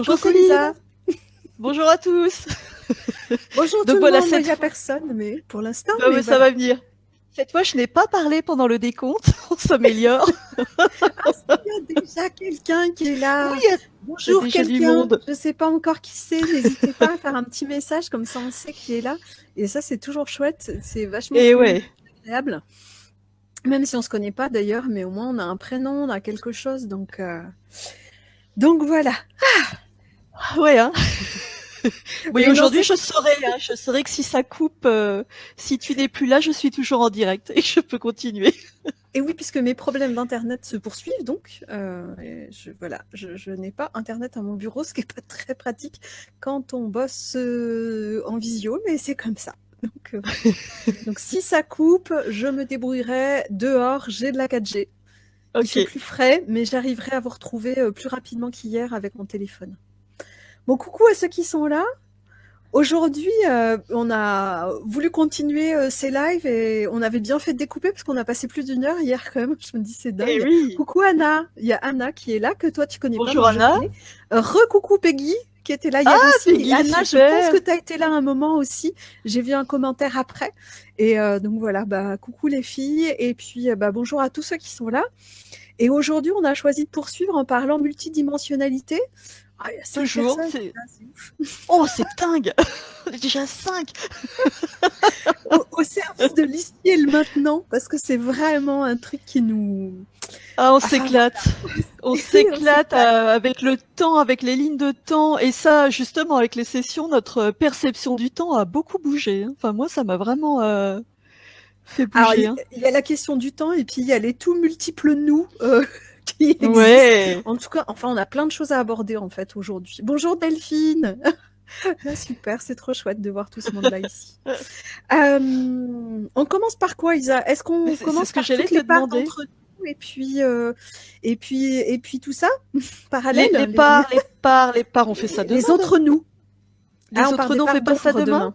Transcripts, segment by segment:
Bonjour Coucou Céline. Lisa. Bonjour à tous. Bonjour tout Donc le voilà, monde. Moi, il n'y a personne, mais pour l'instant, mais ça voilà. va venir. Cette fois, je n'ai pas parlé pendant le décompte. On s'améliore. Ah, il y a déjà quelqu'un qui est Oui, là. il y a Bonjour déjà du quelqu'un. monde. Je ne sais pas encore qui c'est. N'hésitez pas à faire un petit message, comme ça on sait qui est là. Et ça, c'est toujours chouette. C'est vachement Et plus ouais. agréable. Même si on ne se connaît pas d'ailleurs, mais au moins on a un prénom, on a quelque chose. Donc voilà. Ouais, hein. Oui, Oui, non, aujourd'hui, c'est je saurai que si ça coupe, si tu n'es plus là, je suis toujours en direct et je peux continuer. Et oui, puisque mes problèmes d'internet se poursuivent, donc voilà, je n'ai pas internet à mon bureau, ce qui n'est pas très pratique quand on bosse en visio, mais c'est comme ça. Donc si ça coupe, je me débrouillerai dehors, j'ai de la 4G. Il fait Ok. plus frais, mais j'arriverai à vous retrouver plus rapidement qu'hier avec mon téléphone. Bon, coucou à ceux qui sont là. Aujourd'hui, on a voulu continuer ces lives et on avait bien fait de découper parce qu'on a passé plus d'1 heure hier quand même. Je me dis c'est Eh dingue. oui. Coucou Anna, il y a Anna qui est là que toi tu connais pas, Bonjour moi je Anna. connais. Re-coucou Peggy qui était là Ah, hier aussi. Et Peggy, Anna, je pense que super. tu as été là un moment aussi. J'ai vu un commentaire après. Et donc voilà, bah coucou les filles et puis bah bonjour à tous ceux qui sont là. Et aujourd'hui, on a choisi de poursuivre en parlant multidimensionnalité. Ah, il y a 5 Toujours. personnes, C'est... ah, c'est ouf. Oh, c'est dingue. Déjà 5. Au service de l'ici et le maintenant, parce que c'est vraiment un truc qui nous... Ah, on Enfin, s'éclate. On oui, on s'éclate s'éclate. avec le temps, avec les lignes de temps. Et ça, justement, avec les sessions, notre perception du temps a beaucoup bougé, hein. Enfin, moi, ça m'a vraiment fait Alors, bouger, hein. il y a la question du temps, et puis il y a les tout multiples nous qui existent. Ouais. En tout cas, enfin, on a plein de choses à aborder, en fait, aujourd'hui. Bonjour Delphine. Ah, super, c'est trop chouette de voir tout ce monde-là ici. On commence par quoi, Isa? Est-ce Mais qu'on c'est commence ce que par j'allais toutes te les parts demander. d'entre nous et puis tout ça parallèle Les parts, on fait ça demain, les non? autres nous. Ah, Les on parle autres des non, on fait parts pas ça d'ombre demain? demain.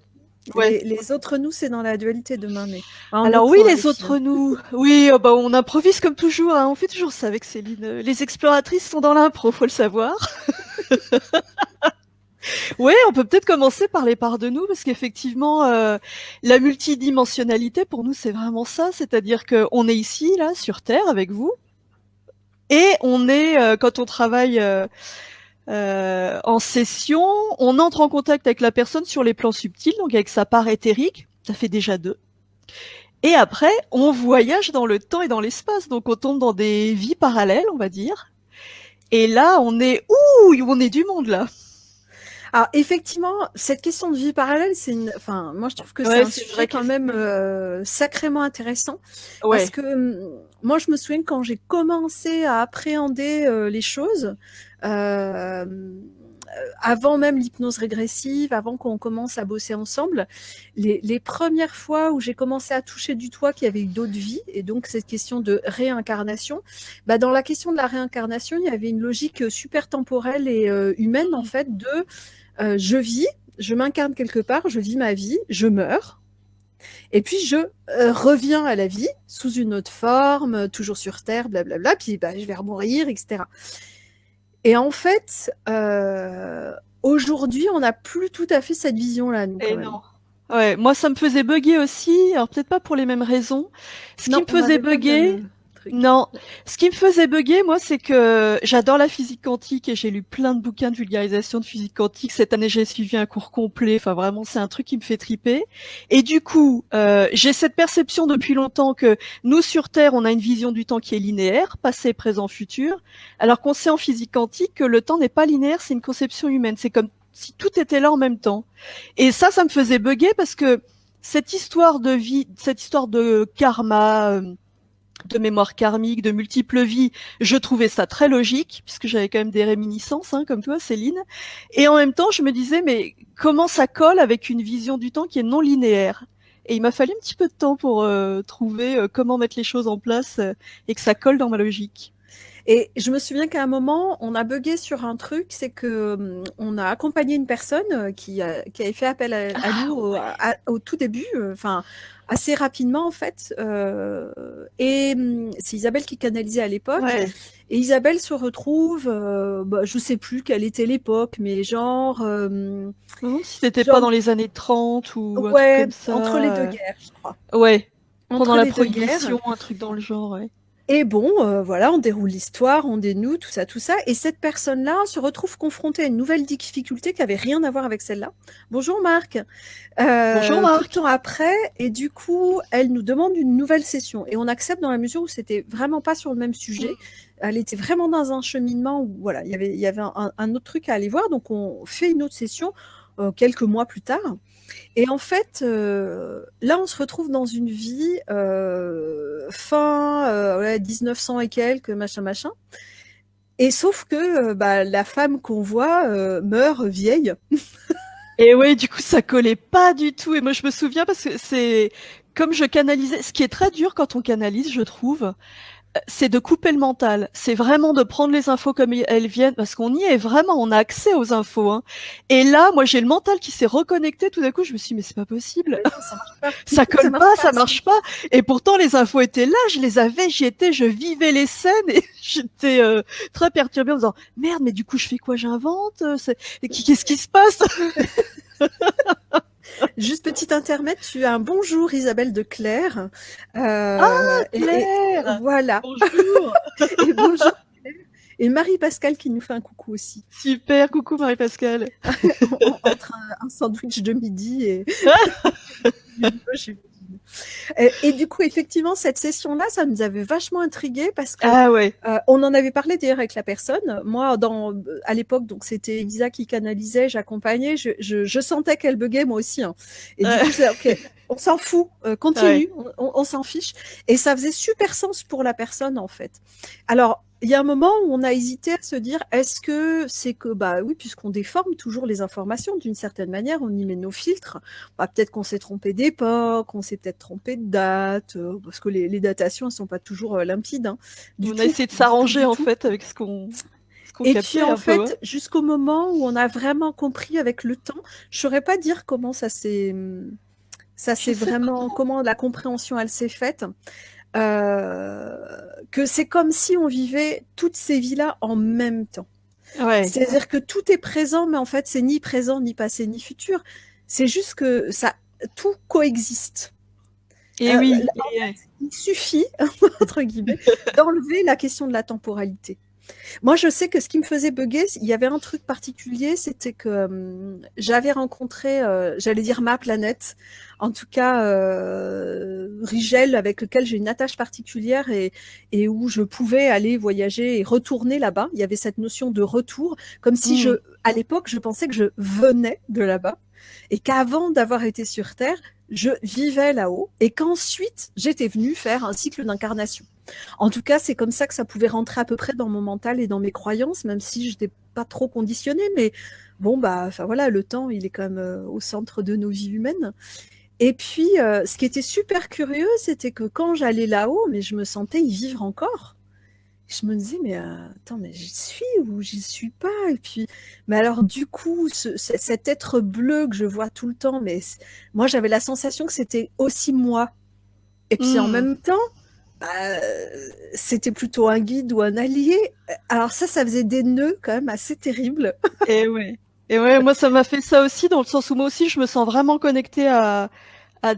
Ouais. Les autres nous, c'est dans la dualité demain, mais un Alors autre oui, point, les les filles, hein. autres nous. Oui, bah, on improvise comme toujours, hein. On fait toujours ça avec Céline. Les exploratrices sont dans l'impro, faut le savoir. Ouais, on peut peut-être commencer par les parts de nous, parce qu'effectivement, la multidimensionnalité, pour nous, c'est vraiment ça. C'est-à-dire qu'on est ici, là, sur Terre, avec vous, et on est, quand on travaille en session, on entre en contact avec la personne sur les plans subtils, donc avec sa part éthérique, ça fait déjà 2. Et après, on voyage dans le temps et dans l'espace, donc on tombe dans des vies parallèles, on va dire. Et là, on est du monde, là. Alors, effectivement, cette question de vie parallèle, enfin, moi, je trouve que c'est Ouais, un c'est une sujet vraie quand question. même sacrément intéressant parce Ouais. que moi, je me souviens quand j'ai commencé à appréhender les choses, euh, avant même l'hypnose régressive, avant qu'on commence à bosser ensemble, les premières fois où j'ai commencé à toucher du doigt qu'il y avait eu d'autres vies, et donc cette question de réincarnation, bah dans la question de la réincarnation, il y avait une logique super temporelle et humaine, en fait, de je vis, je m'incarne quelque part, je vis ma vie, je meurs, et puis je reviens à la vie sous une autre forme, toujours sur Terre, blablabla, puis bah, je vais remourir, etc. Et en fait, aujourd'hui, on n'a plus tout à fait cette vision-là, nous, quand Et même. non. Ouais, moi ça me faisait bugger aussi, alors peut-être pas pour les mêmes raisons. Ce qui Non, me on faisait n'avait pas le même bugger, truc. non, ce qui me faisait bugger, moi, c'est que j'adore la physique quantique et j'ai lu plein de bouquins de vulgarisation de physique quantique. Cette année, j'ai suivi un cours complet. Enfin, vraiment, c'est un truc qui me fait triper. Et du coup, j'ai cette perception depuis longtemps que nous, sur Terre, on a une vision du temps qui est linéaire, passé, présent, futur, alors qu'on sait en physique quantique que le temps n'est pas linéaire, c'est une conception humaine. C'est comme si tout était là en même temps. Et ça me faisait bugger parce que cette histoire de vie, cette histoire de karma, de mémoire karmique, de multiples vies, je trouvais ça très logique, puisque j'avais quand même des réminiscences, hein, comme toi, Céline. Et en même temps, je me disais, mais comment ça colle avec une vision du temps qui est non linéaire? Et il m'a fallu un petit peu de temps pour trouver comment mettre les choses en place et que ça colle dans ma logique. Et je me souviens qu'à un moment, on a buggé sur un truc, c'est que on a accompagné une personne qui avait fait appel à nous au tout début, enfin assez rapidement en fait. Et c'est Isabelle qui canalisait à l'époque. Ouais. Et Isabelle se retrouve, je sais plus quelle était l'époque, mais genre, Non, si c'était pas genre dans les années 30 ou un truc ouais, comme entre les ça. deux guerres, je crois. Ouais, pendant Entre la les deux guerres. Prohibition, un truc dans le genre, ouais. Et bon, voilà, on déroule l'histoire, on dénoue tout ça, tout ça. Et cette personne-là se retrouve confrontée à une nouvelle difficulté qui avait rien à voir avec celle-là. Bonjour Marc. Bonjour Peu de Marc. temps après, et du coup, elle nous demande une nouvelle session. Et on accepte dans la mesure où c'était vraiment pas sur le même sujet. Elle était vraiment dans un cheminement où voilà, il y avait un autre truc à aller voir. Donc on fait une autre session quelques mois plus tard. Et en fait, là, on se retrouve dans une vie fin 1900 et quelques, machin, machin. Et sauf que la femme qu'on voit meurt vieille. Et ouais, du coup, ça collait pas du tout. Et moi, je me souviens parce que c'est comme je canalisais. Ce qui est très dur quand on canalise, je trouve, c'est de couper le mental. C'est vraiment de prendre les infos comme elles viennent, parce qu'on y est vraiment, on a accès aux infos. Hein. Et là, moi, j'ai le mental qui s'est reconnecté. Tout d'un coup, je me suis dit, mais c'est pas possible. Non, ça marche pas. Ça colle pas, ça ça. marche pas. Et pourtant, les infos étaient là, je les avais, j'y étais, je vivais les scènes et j'étais très perturbée en me disant, merde, mais du coup, je fais quoi, j'invente? Qu'est-ce qui se passe? Juste petit intermède, tu as un bonjour Isabelle de Claire. Claire! Voilà. Bonjour! Et bonjour. Et Marie-Pascale qui nous fait un coucou aussi. Super, coucou Marie-Pascale. Entre un sandwich de midi et... Et du coup, effectivement, cette session-là, ça nous avait vachement intrigués parce que Ouais. on en avait parlé d'ailleurs avec la personne. Moi, à l'époque, donc c'était Elisa qui canalisait, j'accompagnais, je sentais qu'elle buguait moi aussi. Hein. Et du coup, je disais, ok, on s'en fout, continue, on s'en fiche. Et ça faisait super sens pour la personne en fait. Alors, il y a un moment où on a hésité à se dire, est-ce que c'est que, oui, puisqu'on déforme toujours les informations d'une certaine manière, on y met nos filtres, peut-être qu'on s'est trompé d'époque, on s'est peut-être trompé de date, parce que les datations ne sont pas toujours limpides. Hein, On a essayé de s'arranger en fait avec ce qu'on et captait puis en un peu. Hein. fait, jusqu'au moment où on a vraiment compris avec le temps, je saurais pas dire comment ça s'est vraiment, comment la compréhension elle s'est faite. Que c'est comme si on vivait toutes ces vies-là en même temps. Ouais. C'est-à-dire que tout est présent, mais en fait, c'est ni présent, ni passé, ni futur. C'est juste que tout coexiste. Et oui. En fait, il suffit, entre guillemets, d'enlever la question de la temporalité. Moi, je sais que ce qui me faisait bugger, il y avait un truc particulier, c'était que j'avais rencontré, j'allais dire ma planète, en tout cas Rigel, avec lequel j'ai une attache particulière et où je pouvais aller voyager et retourner là-bas. Il y avait cette notion de retour, comme si à l'époque, je pensais que je venais de là-bas et qu'avant d'avoir été sur Terre, je vivais là-haut et qu'ensuite, j'étais venue faire un cycle d'incarnation. En tout cas, c'est comme ça que ça pouvait rentrer à peu près dans mon mental et dans mes croyances, même si je n'étais pas trop conditionnée. Mais bon, voilà, le temps, il est quand même au centre de nos vies humaines. Et puis, ce qui était super curieux, c'était que quand j'allais là-haut, mais je me sentais y vivre encore. Je me disais, mais attends, mais j'y suis ou j'y suis pas? Et puis, mais alors du coup, cet être bleu que je vois tout le temps, mais moi j'avais la sensation que c'était aussi moi. Et puis en même temps, c'était plutôt un guide ou un allié. Alors ça faisait des nœuds quand même assez terribles. Et ouais, moi ça m'a fait ça aussi dans le sens où moi aussi je me sens vraiment connectée à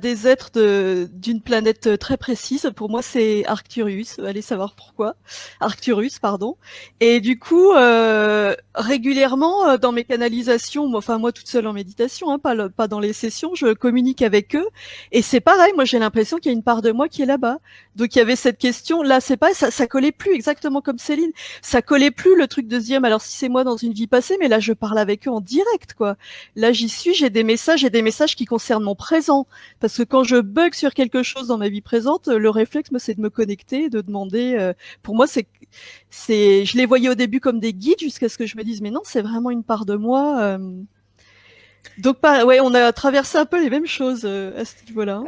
des êtres d'une planète très précise. Pour moi, c'est Arcturus. Allez savoir pourquoi. Arcturus, pardon. Et du coup, régulièrement, dans mes canalisations, moi toute seule en méditation, hein, pas dans les sessions, je communique avec eux. Et c'est pareil, moi j'ai l'impression qu'il y a une part de moi qui est là-bas. Donc il y avait cette question, là c'est pas, ça collait plus exactement comme Céline. Ça collait plus le truc de se dire, mais alors si c'est moi dans une vie passée, mais là je parle avec eux en direct, quoi. Là j'y suis, j'ai des messages qui concernent mon présent. Parce que quand je bug sur quelque chose dans ma vie présente, le réflexe, c'est de me connecter, de demander. Pour moi, je les voyais au début comme des guides jusqu'à ce que je me dise, mais non, c'est vraiment une part de moi. Donc, ouais, on a traversé un peu les mêmes choses à ce niveau-là.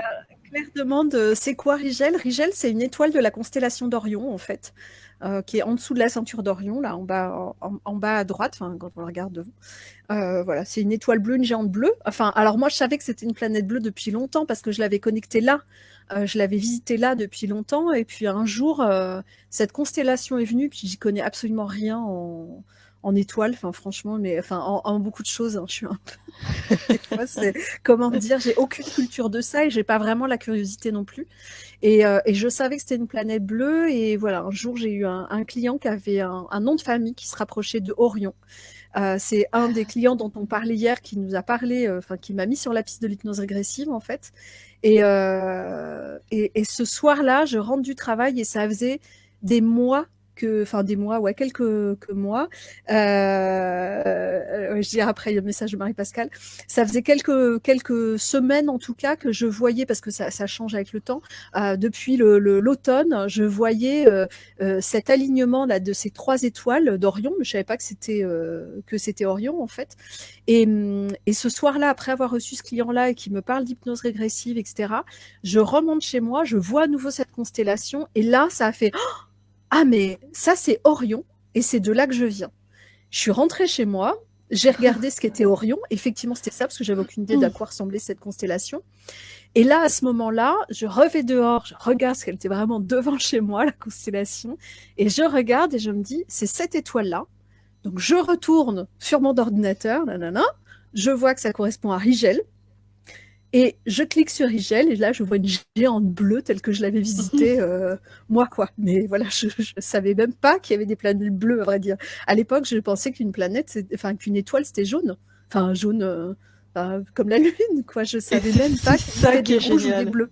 Claire demande, c'est quoi Rigel? Rigel, c'est une étoile de la constellation d'Orion, en fait. qui est en dessous de la ceinture d'Orion, là, en bas à droite, enfin, quand on le regarde devant. Voilà, c'est une étoile bleue, une géante bleue. Enfin, alors moi, je savais que c'était une planète bleue depuis longtemps parce que je l'avais connectée là. Je l'avais visitée là depuis longtemps. Et puis un jour, cette constellation est venue. Puis j'y connais absolument rien en étoiles. Enfin, franchement, mais enfin, en beaucoup de choses. Hein, je suis un peu. Des fois, c'est comment dire, j'ai aucune culture de ça et j'ai pas vraiment la curiosité non plus. Et je savais que c'était une planète bleue. Et voilà, un jour, j'ai eu un client qui avait un nom de famille qui se rapprochait de Orion. C'est un des clients dont on parlait hier qui nous a parlé, enfin qui m'a mis sur la piste de l'hypnose régressive en fait. Et ce soir-là, je rentre du travail et ça faisait des mois enfin des mois, ouais, quelques mois. Je dis après le message de Marie-Pascale. Ça faisait quelques semaines en tout cas que je voyais, parce que ça change avec le temps, depuis l'automne, je voyais cet alignement là de ces 3 étoiles d'Orion, mais je savais pas que c'était Orion en fait. Et ce soir-là, après avoir reçu ce client-là et qui me parle d'hypnose régressive, etc., je remonte chez moi, je vois à nouveau cette constellation et là, ça a fait ah, mais ça, c'est Orion, et c'est de là que je viens. Je suis rentrée chez moi, j'ai regardé ce qu'était Orion. Effectivement, c'était ça, parce que j'avais aucune idée d'à quoi ressemblait cette constellation. Et là, à ce moment-là, je revais dehors, je regarde ce qu'elle était vraiment devant chez moi, la constellation, et je regarde et je me dis, c'est cette étoile-là. Donc, je retourne sur mon ordinateur, nanana, je vois que ça correspond à Rigel. Et je clique sur Rigel et là, je vois une géante bleue telle que je l'avais visitée moi, quoi. Mais voilà, je savais même pas qu'il y avait des planètes bleues, à vrai dire. À l'époque, je pensais qu'une qu'une étoile, c'était jaune. Enfin, jaune comme la lune, quoi. Je savais même pas qu'il y avait des rouges ou des bleus.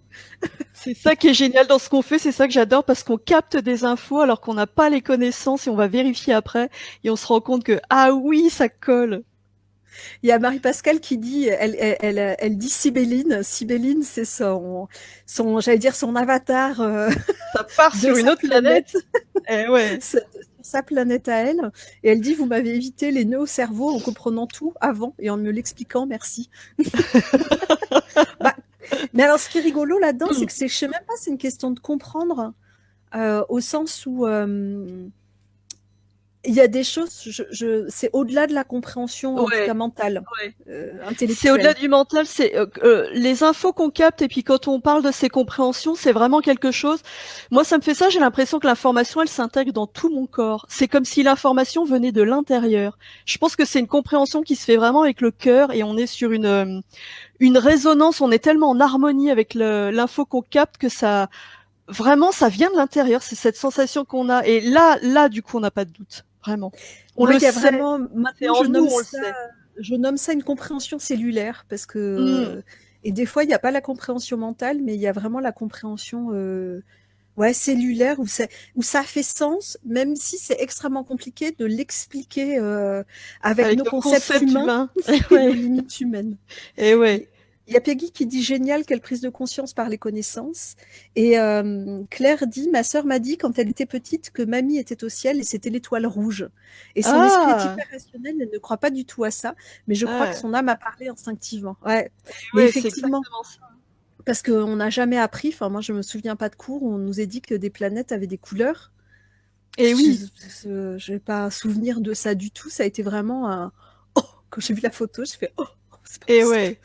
C'est ça qui est génial dans ce qu'on fait, c'est ça que j'adore, parce qu'on capte des infos alors qu'on n'a pas les connaissances et on va vérifier après et on se rend compte que ah oui, ça colle. Il y a Marie-Pascale qui dit, elle dit Cybéline. Cybéline, c'est j'allais dire son avatar. Ça part sur une autre planète. Ouais. Sur sa planète à elle. Et elle dit, vous m'avez évité les nœuds au cerveau en comprenant tout avant et en me l'expliquant, merci. Mais alors, ce qui est rigolo là-dedans, c'est que je sais même pas, c'est une question de comprendre, au sens où il y a des choses, c'est au-delà de la compréhension, en tout cas mentale, intellectuelle. C'est au-delà du mental, c'est les infos qu'on capte et puis quand on parle de ces compréhensions, c'est vraiment quelque chose. Moi, ça me fait ça, j'ai l'impression que l'information, elle s'intègre dans tout mon corps. C'est comme si l'information venait de l'intérieur. Je pense que c'est une compréhension qui se fait vraiment avec le cœur et on est sur une résonance, on est tellement en harmonie avec l'info qu'on capte que ça, vraiment, ça vient de l'intérieur. C'est cette sensation qu'on a. Et là, du coup, on n'a pas de doute. Vraiment. On le sait. Vraiment, maintenant, je nomme ça une compréhension cellulaire parce que, et des fois, il n'y a pas la compréhension mentale, mais il y a vraiment la compréhension, cellulaire où ça fait sens, même si c'est extrêmement compliqué de l'expliquer, avec nos concepts humains et nos limites humaines. Et ouais. Il y a Peggy qui dit génial, quelle prise de conscience par les connaissances. Et Claire dit, ma sœur m'a dit quand elle était petite que mamie était au ciel et c'était l'étoile rouge. Et son esprit est hyper rationnel, elle ne croit pas du tout à ça, mais je crois que son âme a parlé instinctivement. Ouais. Mais effectivement, parce qu'on n'a jamais appris, enfin moi je me souviens pas de cours où on nous a dit que des planètes avaient des couleurs. Et oui. Je n'ai pas souvenir de ça du tout. Ça a été vraiment un oh, quand j'ai vu la photo, j'ai fait oh. Et ouais.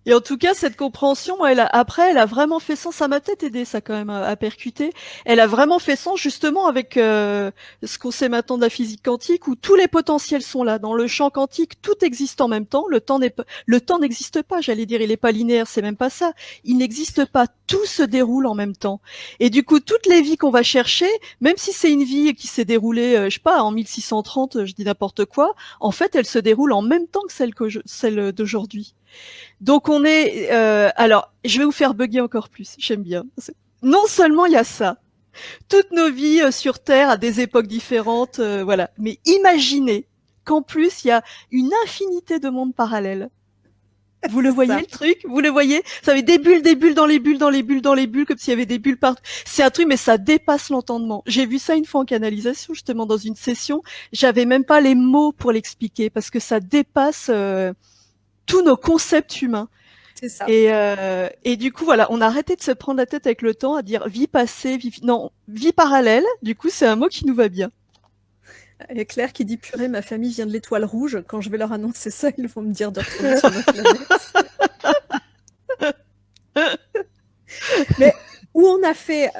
Et en tout cas, cette compréhension, elle a vraiment fait sens. Ça m'a peut-être aidé, ça, quand même, à percuter. Elle a vraiment fait sens, justement, avec ce qu'on sait maintenant de la physique quantique, où tous les potentiels sont là. Dans le champ quantique, tout existe en même temps. Le temps n'existe pas, j'allais dire. Il n'est pas linéaire, c'est même pas ça. Il n'existe pas. Tout se déroule en même temps. Et du coup, toutes les vies qu'on va chercher, même si c'est une vie qui s'est déroulée, je sais pas, en 1630, je dis n'importe quoi, en fait, elle se déroule en même temps que celle d'aujourd'hui. Donc on est alors je vais vous faire bugger encore plus, j'aime bien. Non seulement il y a ça, toutes nos vies sur Terre à des époques différentes, voilà, mais imaginez qu'en plus il y a une infinité de mondes parallèles. Vous le voyez le truc? Vous le voyez? Ça fait des bulles dans les bulles, dans les bulles, dans les bulles, comme s'il y avait des bulles partout. C'est un truc, mais ça dépasse l'entendement. J'ai vu ça une fois en canalisation, justement, dans une session. J'avais même pas les mots pour l'expliquer, parce que ça dépasse tous nos concepts humains. C'est ça. Et du coup, voilà, on a arrêté de se prendre la tête avec le temps à dire vie passée, non, vie parallèle. Du coup, c'est un mot qui nous va bien. Il y a Claire qui dit purée, ma famille vient de l'Étoile Rouge. Quand je vais leur annoncer ça, ils vont me dire de retourner sur notre planète. Mais où on a fait,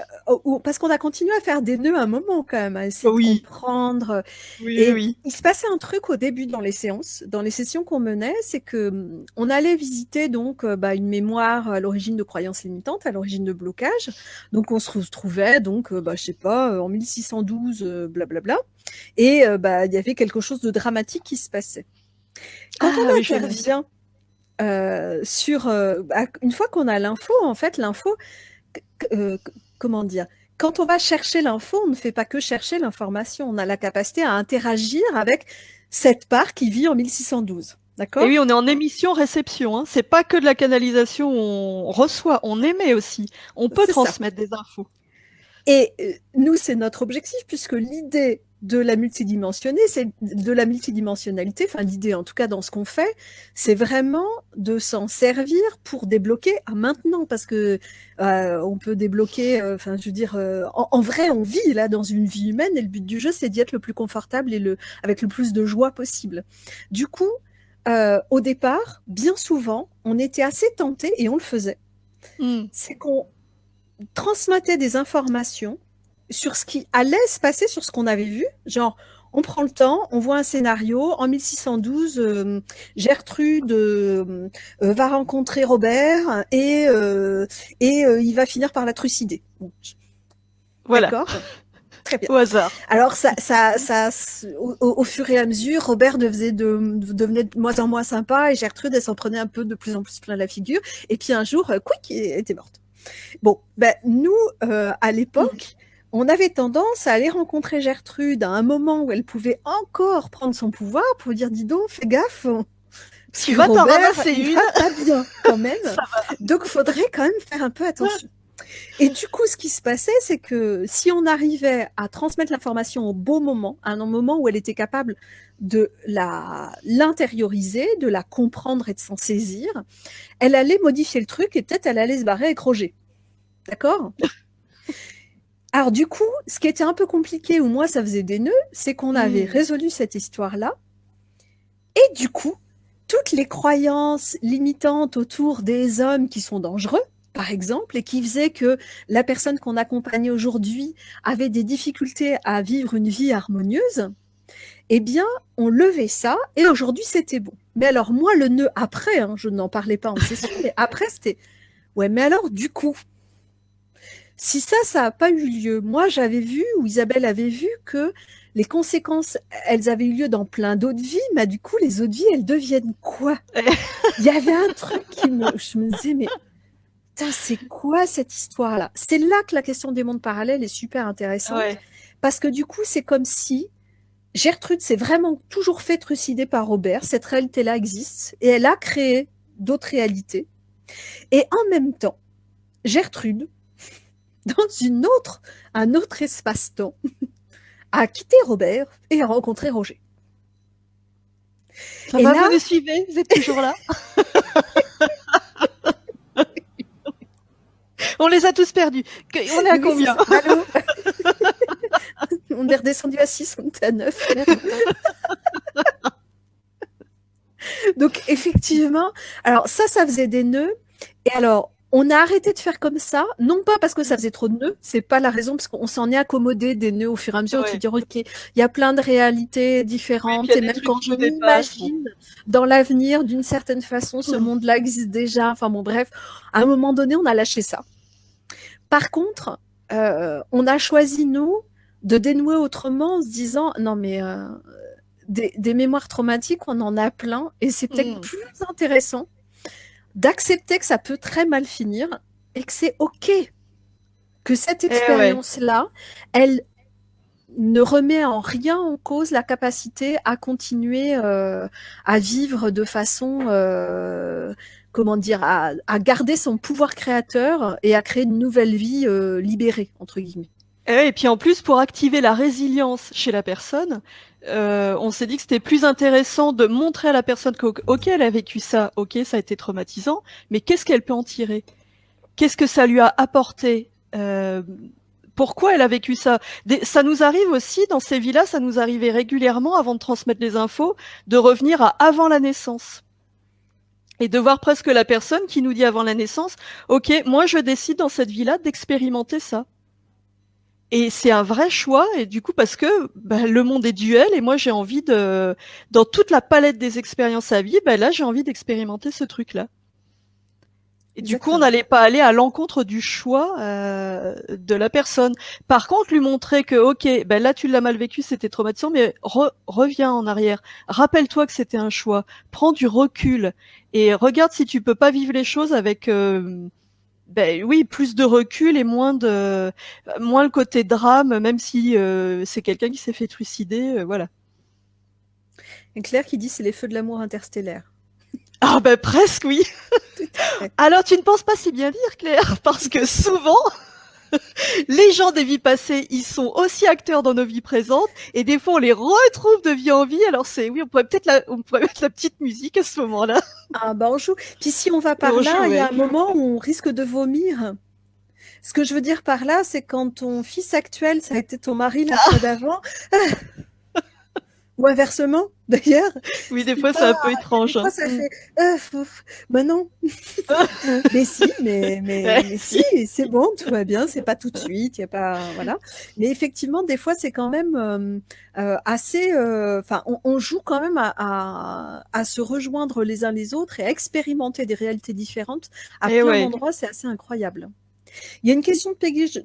parce qu'on a continué à faire des nœuds à un moment quand même, à essayer de comprendre. Oui. Il se passait un truc au début dans les séances, dans les sessions qu'on menait, c'est que on allait visiter donc une mémoire à l'origine de croyances limitantes, à l'origine de blocage. Donc on se retrouvait donc je sais pas en 1612 blablabla et il y avait quelque chose de dramatique qui se passait. Quand on intervient une fois qu'on a l'info, en fait, l'info, comment dire, quand on va chercher l'info, on ne fait pas que chercher l'information. On a la capacité à interagir avec cette part qui vit en 1612. D'accord ? Et oui, on est en émission-réception. Hein. C'est pas que de la canalisation, on reçoit, on émet aussi. On peut transmettre des infos. Et nous, c'est notre objectif, puisque l'idée de la multidimensionnalité, enfin l'idée en tout cas dans ce qu'on fait, c'est vraiment de s'en servir pour débloquer à maintenant, parce que on peut débloquer, en vrai, on vit là dans une vie humaine, et le but du jeu, c'est d'y être le plus confortable et avec le plus de joie possible. Du coup, au départ, bien souvent, on était assez tenté, et on le faisait, c'est qu'on transmettait des informations sur ce qui allait se passer, sur ce qu'on avait vu. Genre, on prend le temps, on voit un scénario. En 1612, Gertrude va rencontrer Robert et il va finir par la trucider. Voilà. D'accord ? Très bien. Au hasard. Alors, au fur et à mesure, Robert devenait de moins en moins sympa et Gertrude, elle s'en prenait un peu de plus en plus plein la figure. Et puis un jour, quick, elle était morte. Bon, nous, à l'époque, on avait tendance à aller rencontrer Gertrude à un moment où elle pouvait encore prendre son pouvoir pour dire, dis donc, fais gaffe, parce que Robert, il va pas bien quand même, donc il faudrait quand même faire un peu attention. Et du coup, ce qui se passait, c'est que si on arrivait à transmettre l'information au bon moment, à un moment où elle était capable de l'intérioriser, de la comprendre et de s'en saisir, elle allait modifier le truc et peut-être elle allait se barrer avec Roger. D'accord ? Alors du coup, ce qui était un peu compliqué, où moi ça faisait des nœuds, c'est qu'on avait résolu cette histoire-là, et du coup, toutes les croyances limitantes autour des hommes qui sont dangereux, par exemple, et qui faisaient que la personne qu'on accompagnait aujourd'hui avait des difficultés à vivre une vie harmonieuse, eh bien, on levait ça, et aujourd'hui, c'était bon. Mais alors, moi, le nœud après, je n'en parlais pas en session, mais après, c'était, ouais, mais alors, du coup, si ça n'a pas eu lieu, moi, j'avais vu, ou Isabelle avait vu, que les conséquences, elles avaient eu lieu dans plein d'autres vies, mais du coup, les autres vies, elles deviennent quoi ? Il y avait un truc je me disais, mais c'est quoi cette histoire-là ? C'est là que la question des mondes parallèles est super intéressante, parce que du coup, c'est comme si Gertrude s'est vraiment toujours fait trucider par Robert, cette réalité-là existe, et elle a créé d'autres réalités. Et en même temps, Gertrude, dans un autre espace-temps, a quitté Robert et a rencontré Roger. Ça va, vous nous suivez ? Vous êtes toujours là ? On les a tous perdus. On est à combien ? Allô ? On est redescendu à 6, on était à 9. Donc, effectivement, alors ça faisait des nœuds. Et alors, on a arrêté de faire comme ça, non pas parce que ça faisait trop de nœuds, c'est pas la raison, parce qu'on s'en est accommodé des nœuds au fur et à mesure, de se dire, ok, il y a plein de réalités différentes, et même quand je m'imagine dans l'avenir, d'une certaine façon, ce monde-là existe déjà, enfin bon, bref, à un moment donné, on a lâché ça. Par contre, on a choisi, nous, de dénouer autrement en se disant, non mais des mémoires traumatiques, on en a plein, et c'est peut-être plus intéressant d'accepter que ça peut très mal finir et que c'est OK, que cette expérience-là, elle ne remet en rien en cause la capacité à continuer à vivre de façon, à garder son pouvoir créateur et à créer une nouvelle vie libérée, entre guillemets. Et puis en plus, pour activer la résilience chez la personne, on s'est dit que c'était plus intéressant de montrer à la personne ok, elle a vécu ça, ok, ça a été traumatisant, mais qu'est-ce qu'elle peut en tirer? Qu'est-ce que ça lui a apporté? Pourquoi elle a vécu ça? Ça nous arrive aussi, dans ces vies-là, ça nous arrivait régulièrement, avant de transmettre les infos, de revenir à avant la naissance. Et de voir presque la personne qui nous dit avant la naissance, ok, moi je décide dans cette vie-là d'expérimenter ça. Et c'est un vrai choix, et du coup, parce que le monde est duel, et moi j'ai envie de, dans toute la palette des expériences à vie, là j'ai envie d'expérimenter ce truc-là. Et du coup, on Exactement. n'allait pas aller à l'encontre du choix de la personne. Par contre, lui montrer que, ok, là tu l'as mal vécu, c'était traumatisant, mais reviens en arrière. Rappelle-toi que c'était un choix. Prends du recul et regarde si tu peux pas vivre les choses avec, oui, plus de recul et moins le côté drame, même si c'est quelqu'un qui s'est fait trucider, voilà. Et Claire qui dit c'est les feux de l'amour interstellaire. Ah presque oui. Tout à fait. Alors tu ne penses pas si bien dire, Claire, parce que souvent les gens des vies passées, ils sont aussi acteurs dans nos vies présentes, et des fois on les retrouve de vie en vie. Alors oui, on pourrait mettre la petite musique à ce moment-là. Ah on joue. Puis si on va par là, il y a un moment où on risque de vomir. Ce que je veux dire par là, c'est quand ton fils actuel, ça a été ton mari la fois d'avant. Ou inversement, d'ailleurs. Oui, des fois c'est un peu étrange. Des fois ça fait non. mais si, mais si, c'est bon, tout va bien, c'est pas tout de suite, il y a pas voilà. Mais effectivement, des fois c'est quand même assez enfin on joue quand même à se rejoindre les uns les autres et à expérimenter des réalités différentes à plein d'endroits, c'est assez incroyable. Il y a une question de Peggy,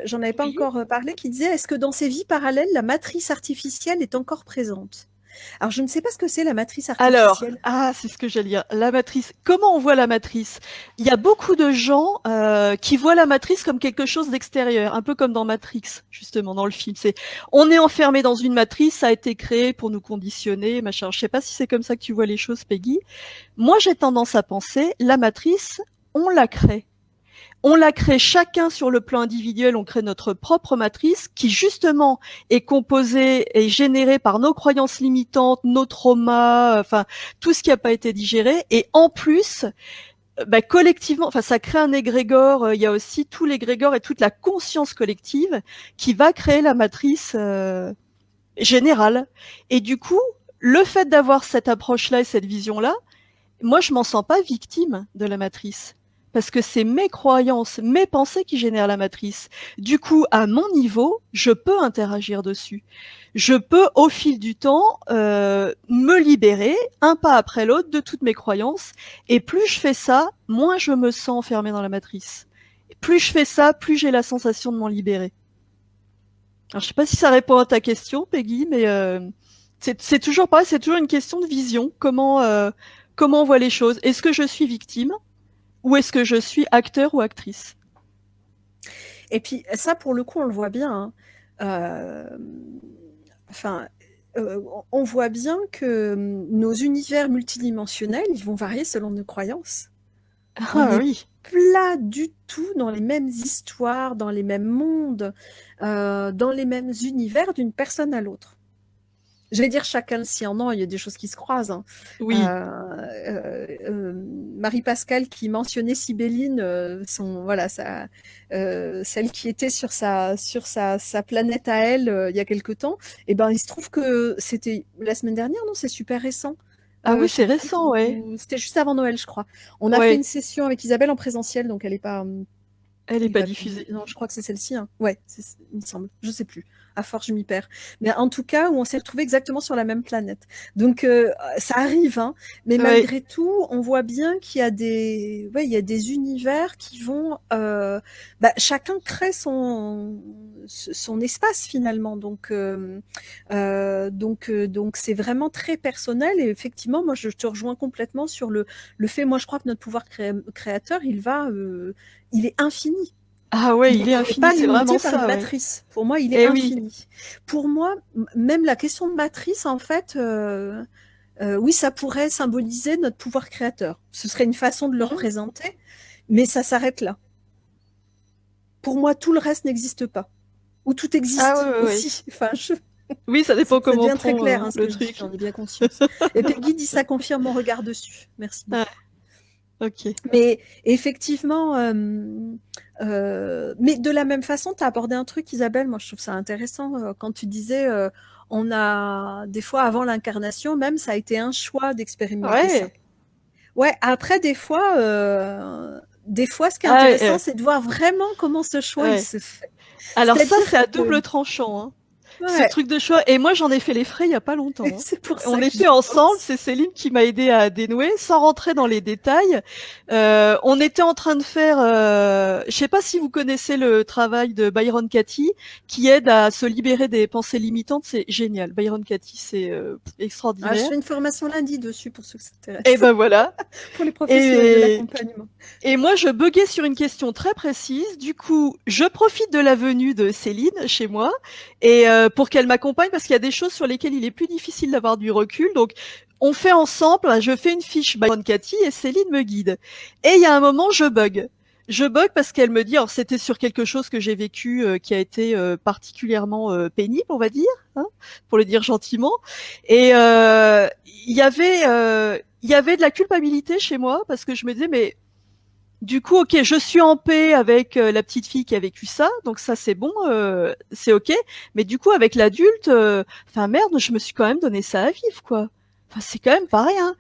j'en avais pas encore parlé, qui disait est-ce que dans ces vies parallèles, la matrice artificielle est encore présente? Alors, je ne sais pas ce que c'est la matrice artificielle. Alors, c'est ce que j'allais dire. La matrice. Comment on voit la matrice? Il y a beaucoup de gens qui voient la matrice comme quelque chose d'extérieur, un peu comme dans Matrix, justement, dans le film. On est enfermé dans une matrice, ça a été créé pour nous conditionner, machin. Je sais pas si c'est comme ça que tu vois les choses, Peggy. Moi, j'ai tendance à penser, la matrice, on la crée. On la crée chacun sur le plan individuel, on crée notre propre matrice qui justement est composée et générée par nos croyances limitantes, nos traumas, enfin tout ce qui n'a pas été digéré. Et en plus, collectivement, enfin ça crée un égrégore. Il y a aussi tout l'égrégore et toute la conscience collective qui va créer la matrice générale. Et du coup, le fait d'avoir cette approche-là et cette vision-là, moi je m'en sens pas victime de la matrice. Parce que c'est mes croyances, mes pensées qui génèrent la matrice. Du coup, à mon niveau, je peux interagir dessus. Je peux, au fil du temps, me libérer, un pas après l'autre, de toutes mes croyances. Et plus je fais ça, moins je me sens enfermée dans la matrice. Plus je fais ça, plus j'ai la sensation de m'en libérer. Alors, je sais pas si ça répond à ta question, Peggy, mais c'est toujours pareil, c'est toujours une question de vision. Comment on voit les choses? Est-ce que je suis victime? Ou est-ce que je suis acteur ou actrice? Et puis ça, pour le coup, on le voit bien. On voit bien que nos univers multidimensionnels, ils vont varier selon nos croyances. Ah oui. Pas du tout dans les mêmes histoires, dans les mêmes mondes, dans les mêmes univers d'une personne à l'autre. Je vais dire chacun le sien. Non, il y a des choses qui se croisent. Hein. Oui. Marie-Pascale qui mentionnait Sibéline, celle qui était sur sa planète à elle il y a quelque temps. Et ben, il se trouve que c'était la semaine dernière, non? C'est super récent. Ah oui, c'est récent, ouais. C'était juste avant Noël, je crois. On a fait une session avec Isabelle en présentiel, donc elle n'est pas. Elle n'est pas diffusée. Non, je crois que c'est celle-ci. Hein. Ouais, il me semble. Je sais plus. À force, je m'y perds. Mais en tout cas, où on s'est retrouvés exactement sur la même planète. Donc, ça arrive, hein. Mais malgré tout, on voit bien qu'il y a des univers qui vont. Chacun crée son espace finalement. Donc, c'est vraiment très personnel. Et effectivement, moi, je te rejoins complètement sur le fait. Moi, je crois que notre pouvoir créateur, il est infini. Ah ouais, il est infini, c'est vraiment ça. Par une matrice. Pour moi, il est infini. Oui. Pour moi, même la question de matrice, en fait, oui, ça pourrait symboliser notre pouvoir créateur. Ce serait une façon de le représenter, mais ça s'arrête là. Pour moi, tout le reste n'existe pas. Ou tout existe aussi. Enfin, Oui, ça dépend Ça comment on devient très prend clair ce le que je dis, truc. j'en ai bien conscience. Et Peggy dit ça confirme mon regard dessus. Merci Ouais, beaucoup. ok. Mais effectivement, mais de la même façon, tu as abordé un truc, Isabelle, moi je trouve ça intéressant, quand tu disais, on a des fois avant l'incarnation même, ça a été un choix d'expérimenter ça. Ouais. Ouais, après des fois ce qui est Ah, intéressant, c'est de voir vraiment comment ce choix il ouais. se fait. Alors ça, C'est-à-dire c'est à que double tranchant, hein. Ce ouais, truc de choix. Et moi, j'en ai fait les frais il y a pas longtemps, hein. c'est pour On ça que était j'y ensemble, pense. c'est Céline qui m'a aidé à dénouer, sans rentrer dans les détails. On était en train de faire, je sais pas si vous connaissez le travail de Byron Katie, qui aide à se libérer des pensées limitantes. C'est génial. Byron Katie, c'est Ah, je extraordinaire. fais une formation lundi dessus pour ceux que ça Et intéresse, ben voilà. pour les professionnels de Et l'accompagnement. Et moi, je buguais sur une question très précise. Du coup, je profite de la venue de Céline chez moi et pour qu'elle m'accompagne parce qu'il y a des choses sur lesquelles il est plus difficile d'avoir du recul. Donc, on fait ensemble. Je fais une fiche by Cathy et Céline me guide. Et il y a un moment, je bug. Je bug parce qu'elle me dit, alors c'était sur quelque chose que j'ai vécu qui a été particulièrement pénible, on va dire, hein, pour le dire gentiment. Et il y avait de la culpabilité chez moi parce que je me disais, mais du coup, ok, je suis en paix avec la petite fille qui a vécu ça, donc ça c'est bon, c'est ok. Mais du coup, avec l'adulte, enfin merde, je me suis quand même donné ça à vivre, quoi. Enfin, c'est quand même pas rien.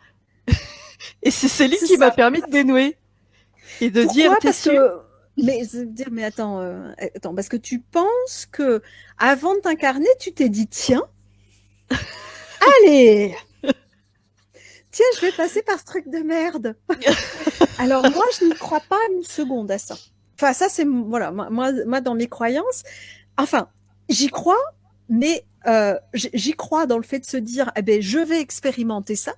Et c'est Céline C'est qui m'a ça. permis de dénouer et de dire, Pourquoi? t'es Parce sûr? que mais attends, parce que tu penses que avant de t'incarner, tu t'es dit tiens, allez, tiens, je vais passer par ce truc de merde. Alors moi, je n'y crois pas une seconde à ça. Enfin, ça c'est voilà, moi dans mes croyances. Enfin, j'y crois, mais j'y crois dans le fait de se dire, eh ben, je vais expérimenter ça.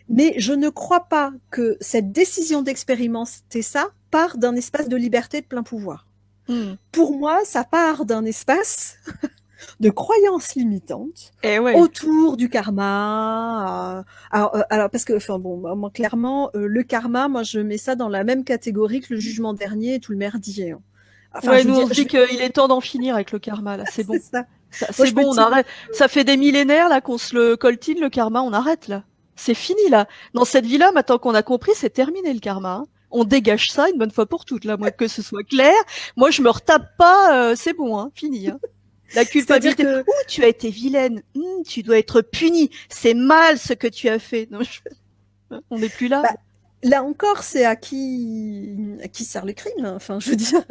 Mais je ne crois pas que cette décision d'expérimenter ça part d'un espace de liberté de plein pouvoir. Hmm. Pour moi, ça part d'un espace de croyances limitantes Eh ouais. autour du karma. Alors parce que, enfin bon, moi clairement, le karma, moi je mets ça dans la même catégorie que le jugement dernier et tout le merdier, hein. Enfin, Ouais, je veux nous on dire, se dit qu'il est temps d'en finir avec le karma, là, c'est c'est bon. ça. Moi, C'est je me bon, on dis, arrête. Ça fait des millénaires là qu'on se le coltine le karma, on arrête là. C'est fini là. Dans cette vie-là, maintenant qu'on a compris, c'est terminé le karma, hein. On dégage ça une bonne fois pour toutes là, moi que ce soit clair. Moi, je me retape pas, c'est bon, hein, fini, hein. La c'est-à-dire culpabilité. que Ouh, tu as été vilaine. Tu dois être punie. C'est mal ce que tu as fait. Non, on n'est plus là. bah, là encore, c'est à qui sert le crime. Enfin, je veux dire,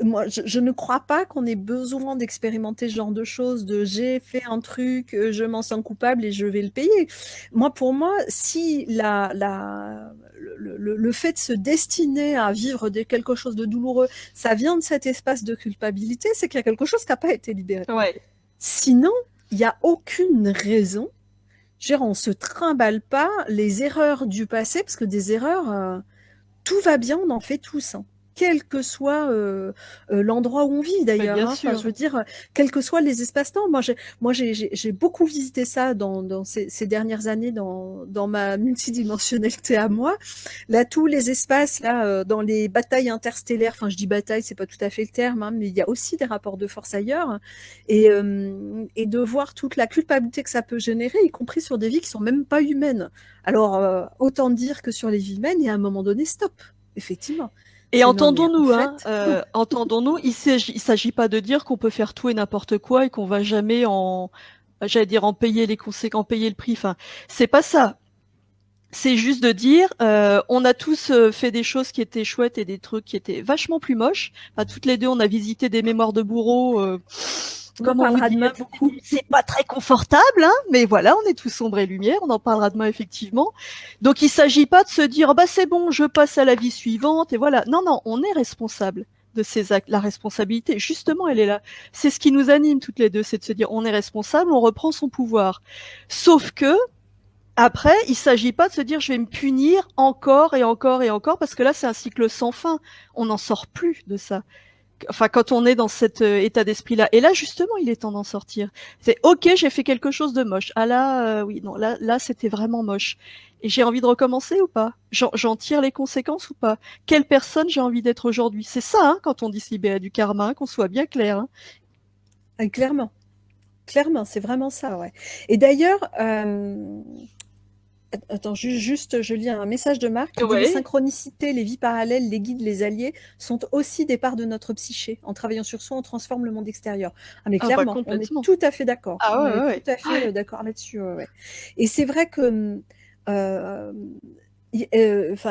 moi, je ne crois pas qu'on ait besoin d'expérimenter ce genre de choses, de j'ai fait un truc, je m'en sens coupable et je vais le payer. Moi, pour moi, si le fait de se destiner à vivre quelque chose de douloureux, ça vient de cet espace de culpabilité, c'est qu'il y a quelque chose qui n'a pas été libéré. Ouais. Sinon, il n'y a aucune raison. Je veux dire, on se trimballe pas les erreurs du passé, parce que des erreurs, tout va bien, on en fait tous, hein. Quel que soit l'endroit où on vit Mais d'ailleurs, bien hein. Enfin, je sûr. veux dire, quels que soient les espaces-temps. J'ai beaucoup visité ça dans ces dernières années dans ma multidimensionnalité à moi. Là, tous les espaces, là, dans les batailles interstellaires, enfin, je dis bataille, c'est pas tout à fait le terme, hein, mais il y a aussi des rapports de force ailleurs. Et de voir toute la culpabilité que ça peut générer, y compris sur des vies qui sont même pas humaines. Alors, autant dire que sur les vies humaines, il y a un moment donné, stop. Effectivement. Et C'est non, mais en entendons-nous, hein, fait, non. entendons-nous, il s'agit pas de dire qu'on peut faire tout et n'importe quoi et qu'on va jamais j'allais dire en payer les conséquences, en payer le prix. Enfin, c'est pas ça. C'est juste de dire, on a tous fait des choses qui étaient chouettes et des trucs qui étaient vachement plus moches. Enfin, toutes les deux, on a visité des mémoires de bourreaux. On en Comment vous parlera dire, demain beaucoup. c'est pas très confortable, hein, mais voilà, on est tous sombre et lumière, on en parlera demain effectivement. Donc il s'agit pas de se dire oh, bah c'est bon, je passe à la vie suivante et voilà. Non non, on est responsable de ces actes. La responsabilité, justement, elle est là. C'est ce qui nous anime toutes les deux, c'est de se dire on est responsable, on reprend son pouvoir. Sauf que après, il s'agit pas de se dire je vais me punir encore et encore et encore parce que là c'est un cycle sans fin. On n'en sort plus de ça. Enfin, quand on est dans cet état d'esprit-là. Et là, justement, il est temps d'en sortir. C'est ok, j'ai fait quelque chose de moche. Ah là, oui, non, là, c'était vraiment moche. Et j'ai envie de recommencer ou pas? J'en tire les conséquences ou pas? Quelle personne j'ai envie d'être aujourd'hui? C'est ça, hein, quand on dit se libérer du karma, hein, qu'on soit bien clair, hein. Clairement. Clairement, c'est vraiment ça, ouais. Et d'ailleurs, attends, juste, je lis un message de Marc qui dit: les Ouais. synchronicités, les vies parallèles, les guides, les alliés sont aussi des parts de notre psyché. En travaillant sur soi, on transforme le monde extérieur. Ah, mais Ah bah clairement, on est complètement. tout à fait d'accord. Ah On ouais, est ouais, tout ouais. à fait Ouais. d'accord là-dessus. Ouais, ouais. Et c'est vrai que, enfin,